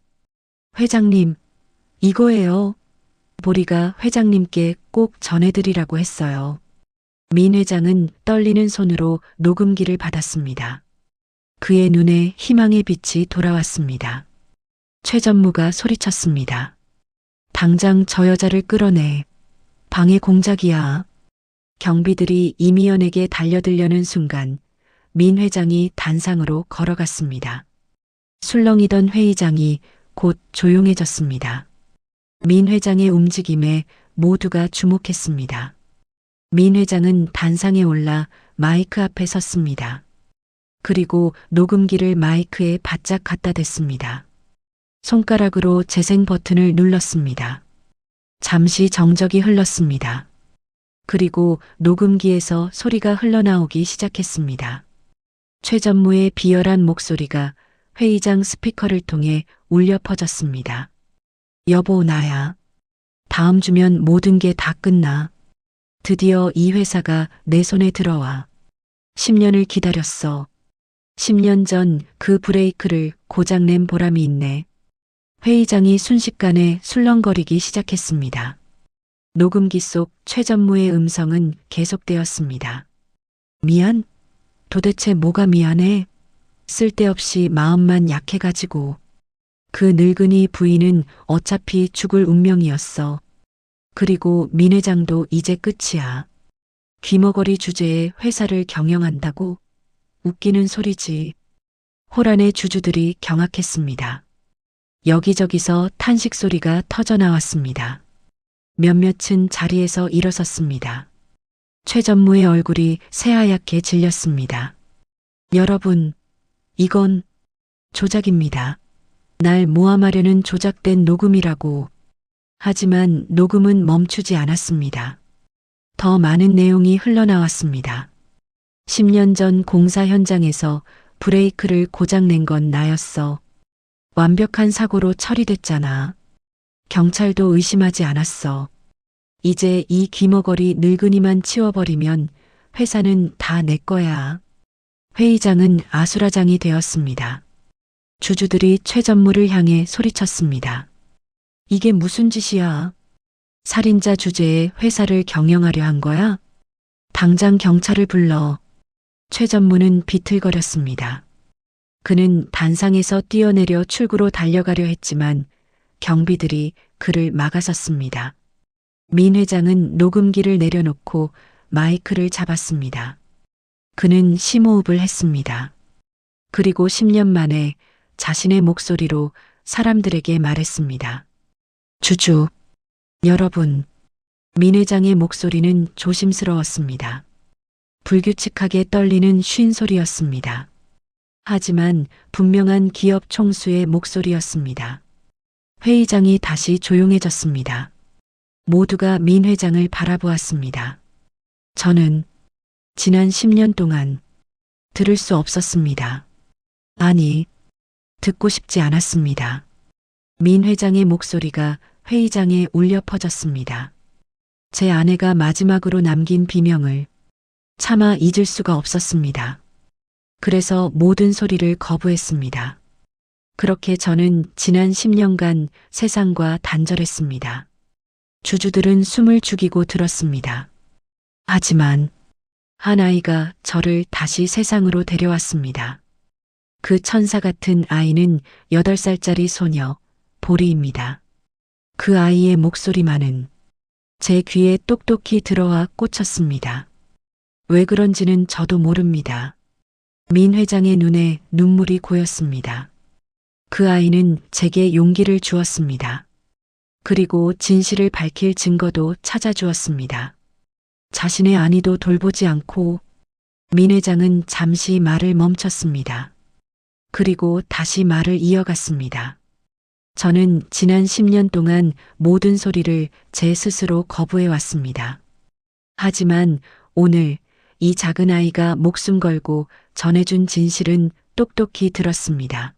회장님, 이거예요. 보리가 회장님께 꼭 전해드리라고 했어요. 민 회장은 떨리는 손으로 녹음기를 받았습니다. 그의 눈에 희망의 빛이 돌아왔습니다. 최 전무가 소리쳤습니다. 당장 저 여자를 끌어내. 방해 공작이야. 경비들이 이미연에게 달려들려는 순간 민 회장이 단상으로 걸어갔습니다. 술렁이던 회의장이 곧 조용해졌습니다. 민 회장의 움직임에 모두가 주목했습니다. 민 회장은 단상에 올라 마이크 앞에 섰습니다. 그리고 녹음기를 마이크에 바짝 갖다 댔습니다. 손가락으로 재생 버튼을 눌렀습니다. 잠시 정적이 흘렀습니다. 그리고 녹음기에서 소리가 흘러나오기 시작했습니다. 최 전무의 비열한 목소리가 회의장 스피커를 통해 울려 퍼졌습니다. 여보, 나야. 다음 주면 모든 게 다 끝나. 드디어 이 회사가 내 손에 들어와. 10년을 기다렸어. 10년 전 그 브레이크를 고장낸 보람이 있네. 회의장이 순식간에 술렁거리기 시작했습니다. 녹음기 속 최전무의 음성은 계속되었습니다. 미안? 도대체 뭐가 미안해? 쓸데없이 마음만 약해가지고. 그 늙은이 부인은 어차피 죽을 운명이었어. 그리고 민 회장도 이제 끝이야. 귀머거리 주제에 회사를 경영한다고? 웃기는 소리지. 호란의 주주들이 경악했습니다. 여기저기서 탄식 소리가 터져 나왔습니다. 몇몇은 자리에서 일어섰습니다. 최전무의 얼굴이 새하얗게 질렸습니다. 여러분, 이건 조작입니다. 날 모함하려는 조작된 녹음이라고. 하지만 녹음은 멈추지 않았습니다. 더 많은 내용이 흘러나왔습니다. 10년 전 공사 현장에서 브레이크를 고장낸 건 나였어. 완벽한 사고로 처리됐잖아. 경찰도 의심하지 않았어. 이제 이 귀머거리 늙은이만 치워버리면 회사는 다 내 거야. 회의장은 아수라장이 되었습니다. 주주들이 최전무를 향해 소리쳤습니다. 이게 무슨 짓이야? 살인자 주제에 회사를 경영하려 한 거야? 당장 경찰을 불러. 최전무는 비틀거렸습니다. 그는 단상에서 뛰어내려 출구로 달려가려 했지만 경비들이 그를 막아섰습니다. 민 회장은 녹음기를 내려놓고 마이크를 잡았습니다. 그는 심호흡을 했습니다. 그리고 10년 만에 자신의 목소리로 사람들에게 말했습니다. 주주, 여러분. 민 회장의 목소리는 조심스러웠습니다. 불규칙하게 떨리는 쉰 소리였습니다. 하지만 분명한 기업 총수의 목소리였습니다. 회의장이 다시 조용해졌습니다. 모두가 민 회장을 바라보았습니다. 저는 지난 10년 동안 들을 수 없었습니다. 아니, 듣고 싶지 않았습니다. 민 회장의 목소리가 회의장에 울려 퍼졌습니다. 제 아내가 마지막으로 남긴 비명을 차마 잊을 수가 없었습니다. 그래서 모든 소리를 거부했습니다. 그렇게 저는 지난 10년간 세상과 단절했습니다. 주주들은 숨을 죽이고 들었습니다. 하지만 한 아이가 저를 다시 세상으로 데려왔습니다. 그 천사 같은 아이는 8살짜리 소녀 보리입니다. 그 아이의 목소리만은 제 귀에 똑똑히 들어와 꽂혔습니다. 왜 그런지는 저도 모릅니다. 민 회장의 눈에 눈물이 고였습니다. 그 아이는 제게 용기를 주었습니다. 그리고 진실을 밝힐 증거도 찾아주었습니다. 자신의 안위도 돌보지 않고 민 회장은 잠시 말을 멈췄습니다. 그리고 다시 말을 이어갔습니다. 저는 지난 10년 동안 모든 소리를 제 스스로 거부해 왔습니다. 하지만 오늘 이 작은 아이가 목숨 걸고 전해준 진실은 똑똑히 들었습니다.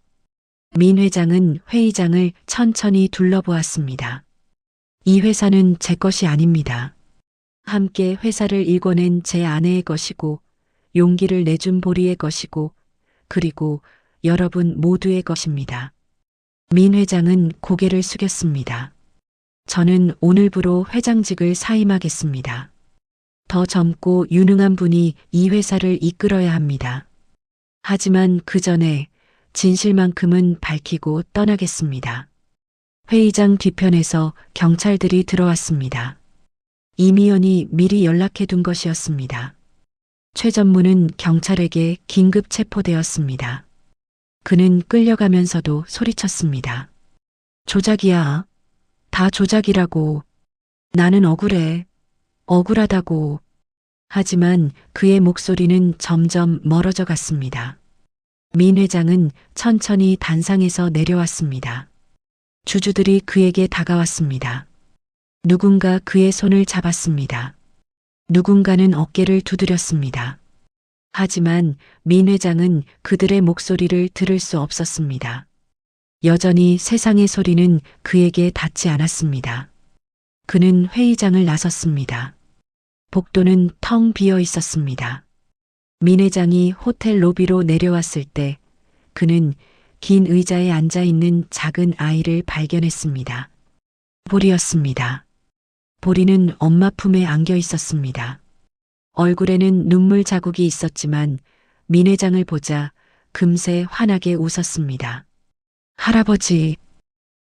민 회장은 회의장을 천천히 둘러보았습니다. 이 회사는 제 것이 아닙니다. 함께 회사를 일궈낸 제 아내의 것이고 용기를 내준 보리의 것이고 그리고 여러분 모두의 것입니다. 민 회장은 고개를 숙였습니다. 저는 오늘부로 회장직을 사임하겠습니다. 더 젊고 유능한 분이 이 회사를 이끌어야 합니다. 하지만 그 전에 진실만큼은 밝히고 떠나겠습니다. 회의장 뒤편에서 경찰들이 들어왔습니다. 이미연이 미리 연락해 둔 것이었습니다. 최전무는 경찰에게 긴급 체포되었습니다. 그는 끌려가면서도 소리쳤습니다. 조작이야. 다 조작이라고. 나는 억울해. 억울하다고. 하지만 그의 목소리는 점점 멀어져 갔습니다. 민 회장은 천천히 단상에서 내려왔습니다. 주주들이 그에게 다가왔습니다. 누군가 그의 손을 잡았습니다. 누군가는 어깨를 두드렸습니다. 하지만 민 회장은 그들의 목소리를 들을 수 없었습니다. 여전히 세상의 소리는 그에게 닿지 않았습니다. 그는 회의장을 나섰습니다. 복도는 텅 비어 있었습니다. 민 회장이 호텔 로비로 내려왔을 때 그는 긴 의자에 앉아 있는 작은 아이를 발견했습니다. 보리였습니다. 보리는 엄마 품에 안겨 있었습니다. 얼굴에는 눈물 자국이 있었지만 민 회장을 보자 금세 환하게 웃었습니다. 할아버지,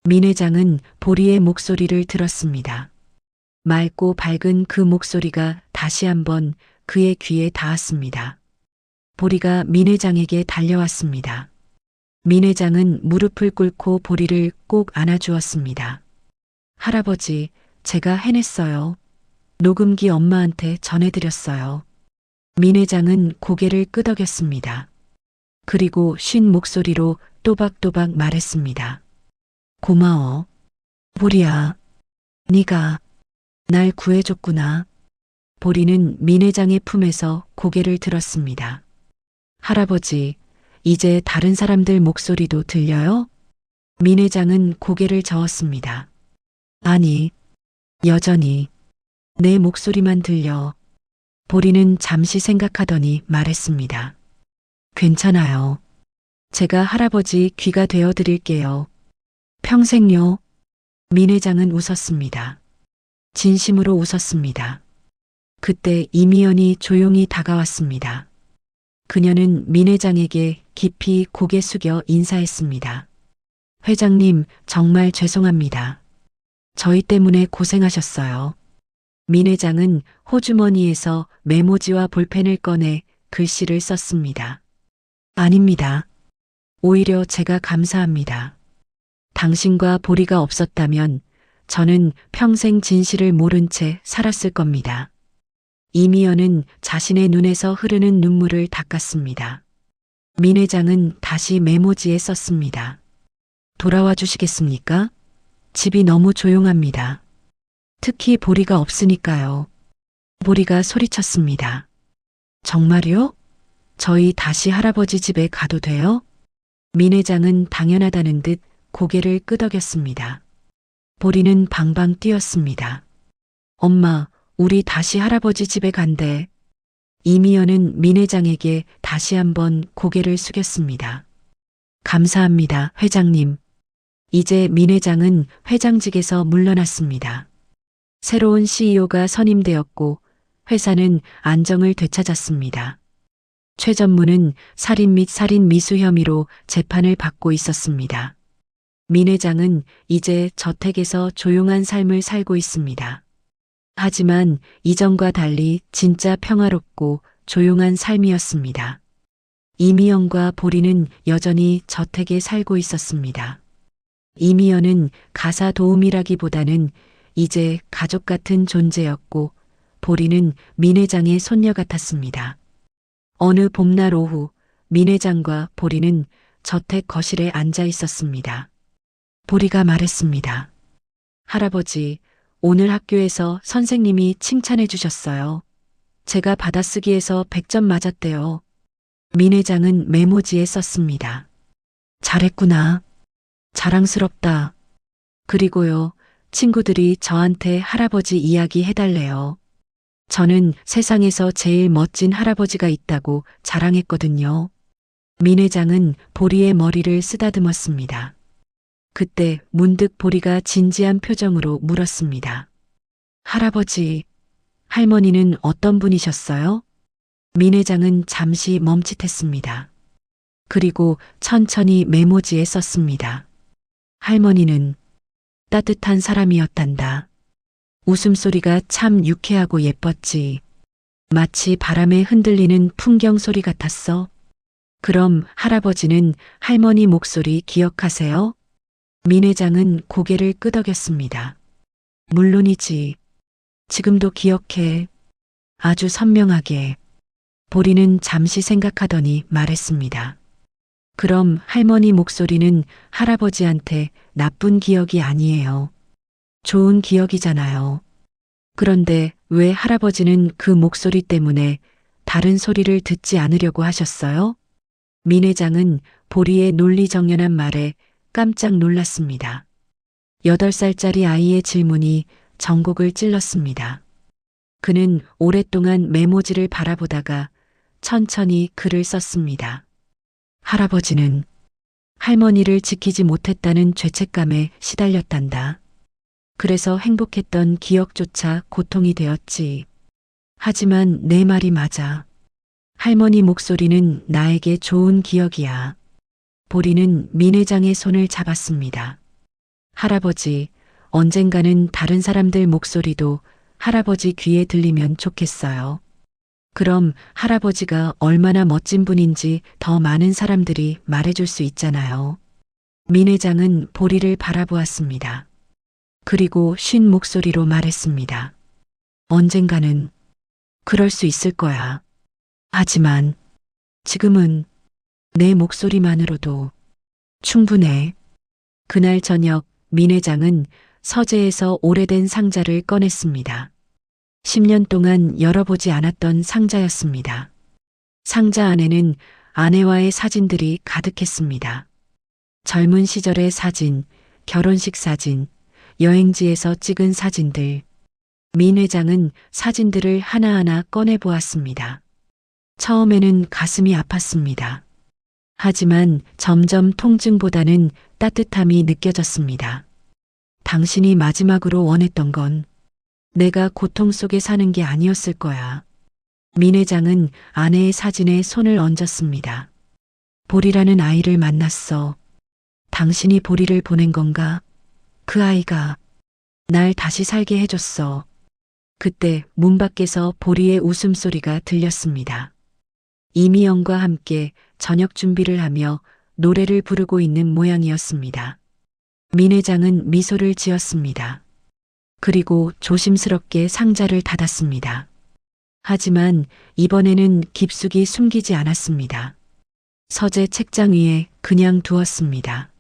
민 회장은 보리의 목소리를 들었습니다. 맑고 밝은 그 목소리가 다시 한번 그의 귀에 닿았습니다. 보리가 민 회장에게 달려왔습니다. 민 회장은 무릎을 꿇고 보리를 꼭 안아주었습니다. 할아버지, 제가 해냈어요. 녹음기 엄마한테 전해드렸어요. 민 회장은 고개를 끄덕였습니다. 그리고 쉰 목소리로 또박또박 말했습니다. 고마워. 보리야, 네가 날 구해줬구나. 보리는 민 회장의 품에서 고개를 들었습니다. 할아버지, 이제 다른 사람들 목소리도 들려요? 민 회장은 고개를 저었습니다. 아니, 여전히 내 목소리만 들려. 보리는 잠시 생각하더니 말했습니다. 괜찮아요. 제가 할아버지 귀가 되어 드릴게요. 평생요. 민 회장은 웃었습니다. 진심으로 웃었습니다. 그때 이미연이 조용히 다가왔습니다. 그녀는 민 회장에게 깊이 고개 숙여 인사했습니다. 회장님, 정말 죄송합니다. 저희 때문에 고생하셨어요. 민 회장은 호주머니에서 메모지와 볼펜을 꺼내 글씨를 썼습니다. 아닙니다. 오히려 제가 감사합니다. 당신과 보리가 없었다면 저는 평생 진실을 모른 채 살았을 겁니다. 이미연은 자신의 눈에서 흐르는 눈물을 닦았습니다. 민 회장은 다시 메모지에 썼습니다. 돌아와 주시겠습니까? 집이 너무 조용합니다. 특히 보리가 없으니까요. 보리가 소리쳤습니다. 정말요? 저희 다시 할아버지 집에 가도 돼요? 민 회장은 당연하다는 듯 고개를 끄덕였습니다. 보리는 방방 뛰었습니다. 엄마, 우리 다시 할아버지 집에 간대. 이미연은 민 회장에게 다시 한번 고개를 숙였습니다. 감사합니다, 회장님. 이제 민 회장은 회장직에서 물러났습니다. 새로운 CEO가 선임되었고 회사는 안정을 되찾았습니다. 최 전무는 살인 및 살인 미수 혐의로 재판을 받고 있었습니다. 민 회장은 이제 저택에서 조용한 삶을 살고 있습니다. 하지만 이전과 달리 진짜 평화롭고 조용한 삶이었습니다. 이미연과 보리는 여전히 저택에 살고 있었습니다. 이미연은 가사 도우미라기보다는 이제 가족 같은 존재였고 보리는 민 회장의 손녀 같았습니다. 어느 봄날 오후 민 회장과 보리는 저택 거실에 앉아 있었습니다. 보리가 말했습니다. 할아버지, 오늘 학교에서 선생님이 칭찬해 주셨어요. 제가 받아쓰기에서 100점 맞았대요. 민 회장은 메모지에 썼습니다. 잘했구나. 자랑스럽다. 그리고요, 친구들이 저한테 할아버지 이야기 해달래요. 저는 세상에서 제일 멋진 할아버지가 있다고 자랑했거든요. 민 회장은 보리의 머리를 쓰다듬었습니다. 그때 문득 보리가 진지한 표정으로 물었습니다. 할아버지, 할머니는 어떤 분이셨어요? 민 회장은 잠시 멈칫했습니다. 그리고 천천히 메모지에 썼습니다. 할머니는 따뜻한 사람이었단다. 웃음소리가 참 유쾌하고 예뻤지. 마치 바람에 흔들리는 풍경 소리 같았어. 그럼 할아버지는 할머니 목소리 기억하세요? 민 회장은 고개를 끄덕였습니다. 물론이지. 지금도 기억해. 아주 선명하게. 보리는 잠시 생각하더니 말했습니다. 그럼 할머니 목소리는 할아버지한테 나쁜 기억이 아니에요. 좋은 기억이잖아요. 그런데 왜 할아버지는 그 목소리 때문에 다른 소리를 듣지 않으려고 하셨어요? 민 회장은 보리의 논리정연한 말에 깜짝 놀랐습니다. 8살짜리 아이의 질문이 전곡을 찔렀습니다. 그는 오랫동안 메모지를 바라보다가 천천히 글을 썼습니다. 할아버지는 할머니를 지키지 못했다는 죄책감에 시달렸단다. 그래서 행복했던 기억조차 고통이 되었지. 하지만 내 말이 맞아. 할머니 목소리는 나에게 좋은 기억이야. 보리는 민 회장의 손을 잡았습니다. 할아버지, 언젠가는 다른 사람들 목소리도 할아버지 귀에 들리면 좋겠어요. 그럼 할아버지가 얼마나 멋진 분인지 더 많은 사람들이 말해줄 수 있잖아요. 민 회장은 보리를 바라보았습니다. 그리고 쉰 목소리로 말했습니다. 언젠가는 그럴 수 있을 거야. 하지만 지금은 내 목소리만으로도 충분해. 그날 저녁 민 회장은 서재에서 오래된 상자를 꺼냈습니다. 10년 동안 열어보지 않았던 상자였습니다. 상자 안에는 아내와의 사진들이 가득했습니다. 젊은 시절의 사진, 결혼식 사진, 여행지에서 찍은 사진들. 민 회장은 사진들을 하나하나 꺼내보았습니다. 처음에는 가슴이 아팠습니다. 하지만 점점 통증보다는 따뜻함이 느껴졌습니다. 당신이 마지막으로 원했던 건 내가 고통 속에 사는 게 아니었을 거야. 민 회장은 아내의 사진에 손을 얹었습니다. 보리라는 아이를 만났어. 당신이 보리를 보낸 건가? 그 아이가 날 다시 살게 해줬어. 그때 문 밖에서 보리의 웃음소리가 들렸습니다. 이미영과 함께 저녁 준비를 하며 노래를 부르고 있는 모양이었습니다. 민 회장은 미소를 지었습니다. 그리고 조심스럽게 상자를 닫았습니다. 하지만 이번에는 깊숙이 숨기지 않았습니다. 서재 책장 위에 그냥 두었습니다.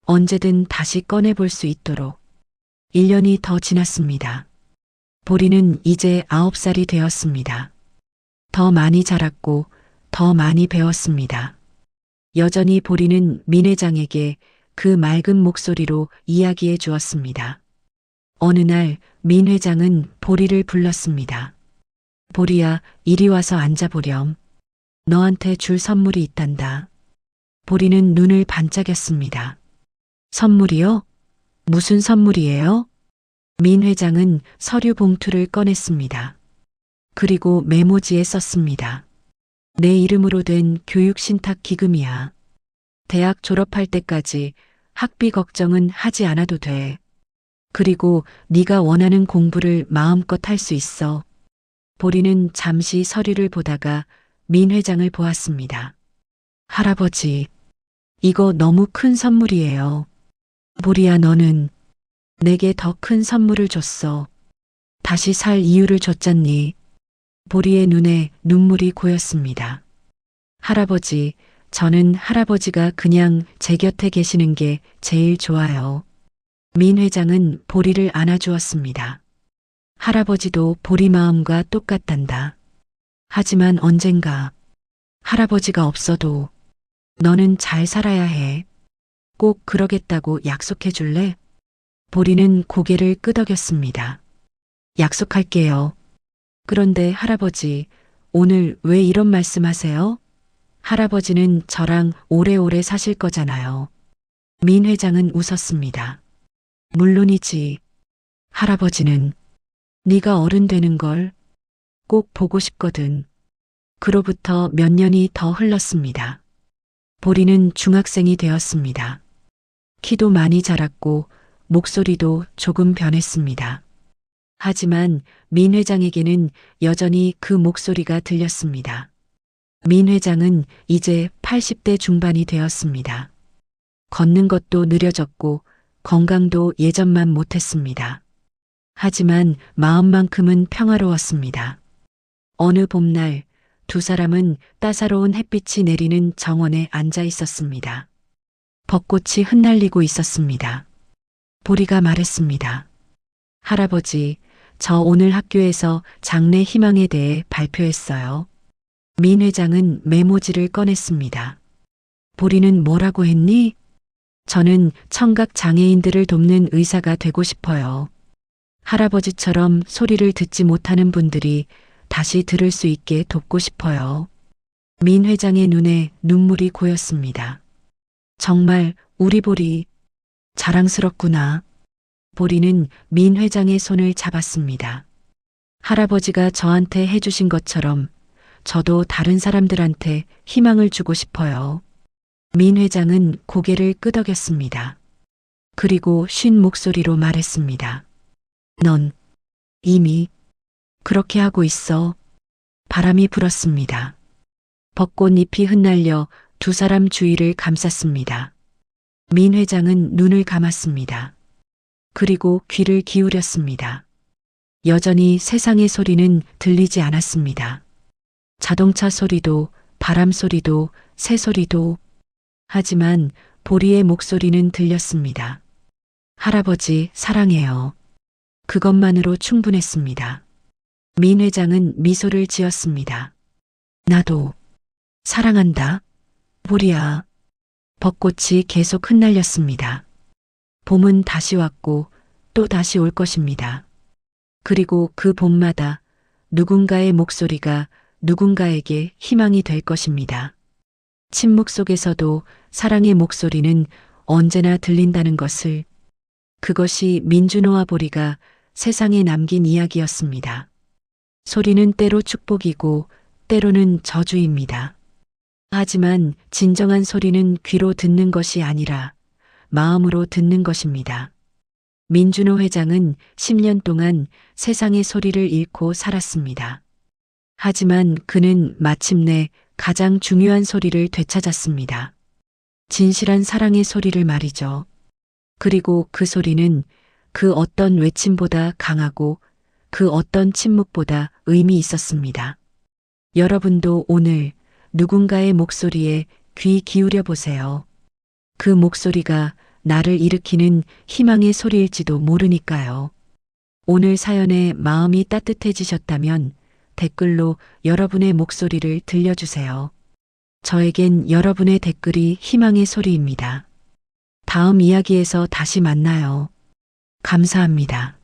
언제든 다시 꺼내볼 수 있도록. 1년이 더 지났습니다. 보리는 이제 9살이 되었습니다. 더 많이 자랐고 더 많이 배웠습니다. 여전히 보리는 민 회장에게 그 맑은 목소리로 이야기해 주었습니다. 어느 날 민 회장은 보리를 불렀습니다. 보리야, 이리 와서 앉아보렴. 너한테 줄 선물이 있단다. 보리는 눈을 반짝였습니다. 선물이요? 무슨 선물이에요? 민 회장은 서류 봉투를 꺼냈습니다. 그리고 메모지에 썼습니다. 내 이름으로 된 교육신탁 기금이야. 대학 졸업할 때까지 학비 걱정은 하지 않아도 돼. 그리고 네가 원하는 공부를 마음껏 할 수 있어. 보리는 잠시 서류를 보다가 민 회장을 보았습니다. 할아버지, 이거 너무 큰 선물이에요. 보리야, 너는 내게 더 큰 선물을 줬어. 다시 살 이유를 줬잖니. 보리의 눈에 눈물이 고였습니다. 할아버지, 저는 할아버지가 그냥 제 곁에 계시는 게 제일 좋아요. 민 회장은 보리를 안아주었습니다. 할아버지도 보리 마음과 똑같단다. 하지만 언젠가 할아버지가 없어도 너는 잘 살아야 해. 꼭 그러겠다고 약속해 줄래? 보리는 고개를 끄덕였습니다. 약속할게요. 그런데 할아버지, 오늘 왜 이런 말씀하세요? 할아버지는 저랑 오래오래 사실 거잖아요. 민 회장은 웃었습니다. 물론이지. 할아버지는 네가 어른 되는 걸 꼭 보고 싶거든. 그로부터 몇 년이 더 흘렀습니다. 보리는 중학생이 되었습니다. 키도 많이 자랐고 목소리도 조금 변했습니다. 하지만 민 회장에게는 여전히 그 목소리가 들렸습니다. 민 회장은 이제 80대 중반이 되었습니다. 걷는 것도 느려졌고 건강도 예전만 못했습니다. 하지만 마음만큼은 평화로웠습니다. 어느 봄날 두 사람은 따사로운 햇빛이 내리는 정원에 앉아 있었습니다. 벚꽃이 흩날리고 있었습니다. 보리가 말했습니다. 할아버지, 저 오늘 학교에서 장래 희망에 대해 발표했어요. 민 회장은 메모지를 꺼냈습니다. 보리는 뭐라고 했니? 저는 청각 장애인들을 돕는 의사가 되고 싶어요. 할아버지처럼 소리를 듣지 못하는 분들이 다시 들을 수 있게 돕고 싶어요. 민 회장의 눈에 눈물이 고였습니다. 정말 우리 보리 자랑스럽구나. 보리는 민 회장의 손을 잡았습니다. 할아버지가 저한테 해주신 것처럼 저도 다른 사람들한테 희망을 주고 싶어요. 민 회장은 고개를 끄덕였습니다. 그리고 쉰 목소리로 말했습니다. 넌 이미 그렇게 하고 있어. 바람이 불었습니다. 벚꽃잎이 흩날려 두 사람 주위를 감쌌습니다. 민 회장은 눈을 감았습니다. 그리고 귀를 기울였습니다. 여전히 세상의 소리는 들리지 않았습니다. 자동차 소리도, 바람 소리도, 새 소리도. 하지만 보리의 목소리는 들렸습니다. 할아버지, 사랑해요. 그것만으로 충분했습니다. 민 회장은 미소를 지었습니다. 나도 사랑한다. 보리야. 벚꽃이 계속 흩날렸습니다. 봄은 다시 왔고 또 다시 올 것입니다. 그리고 그 봄마다 누군가의 목소리가 누군가에게 희망이 될 것입니다. 침묵 속에서도 사랑의 목소리는 언제나 들린다는 것을, 그것이 민준호와 보리가 세상에 남긴 이야기였습니다. 소리는 때로 축복이고 때로는 저주입니다. 하지만 진정한 소리는 귀로 듣는 것이 아니라 마음으로 듣는 것입니다. 민준호 회장은 10년 동안 세상의 소리를 잃고 살았습니다. 하지만 그는 마침내 가장 중요한 소리를 되찾았습니다. 진실한 사랑의 소리를 말이죠. 그리고 그 소리는 그 어떤 외침보다 강하고 그 어떤 침묵보다 의미 있었습니다. 여러분도 오늘 누군가의 목소리에 귀 기울여 보세요. 그 목소리가 나를 일으키는 희망의 소리일지도 모르니까요. 오늘 사연에 마음이 따뜻해지셨다면 댓글로 여러분의 목소리를 들려주세요. 저에겐 여러분의 댓글이 희망의 소리입니다. 다음 이야기에서 다시 만나요. 감사합니다.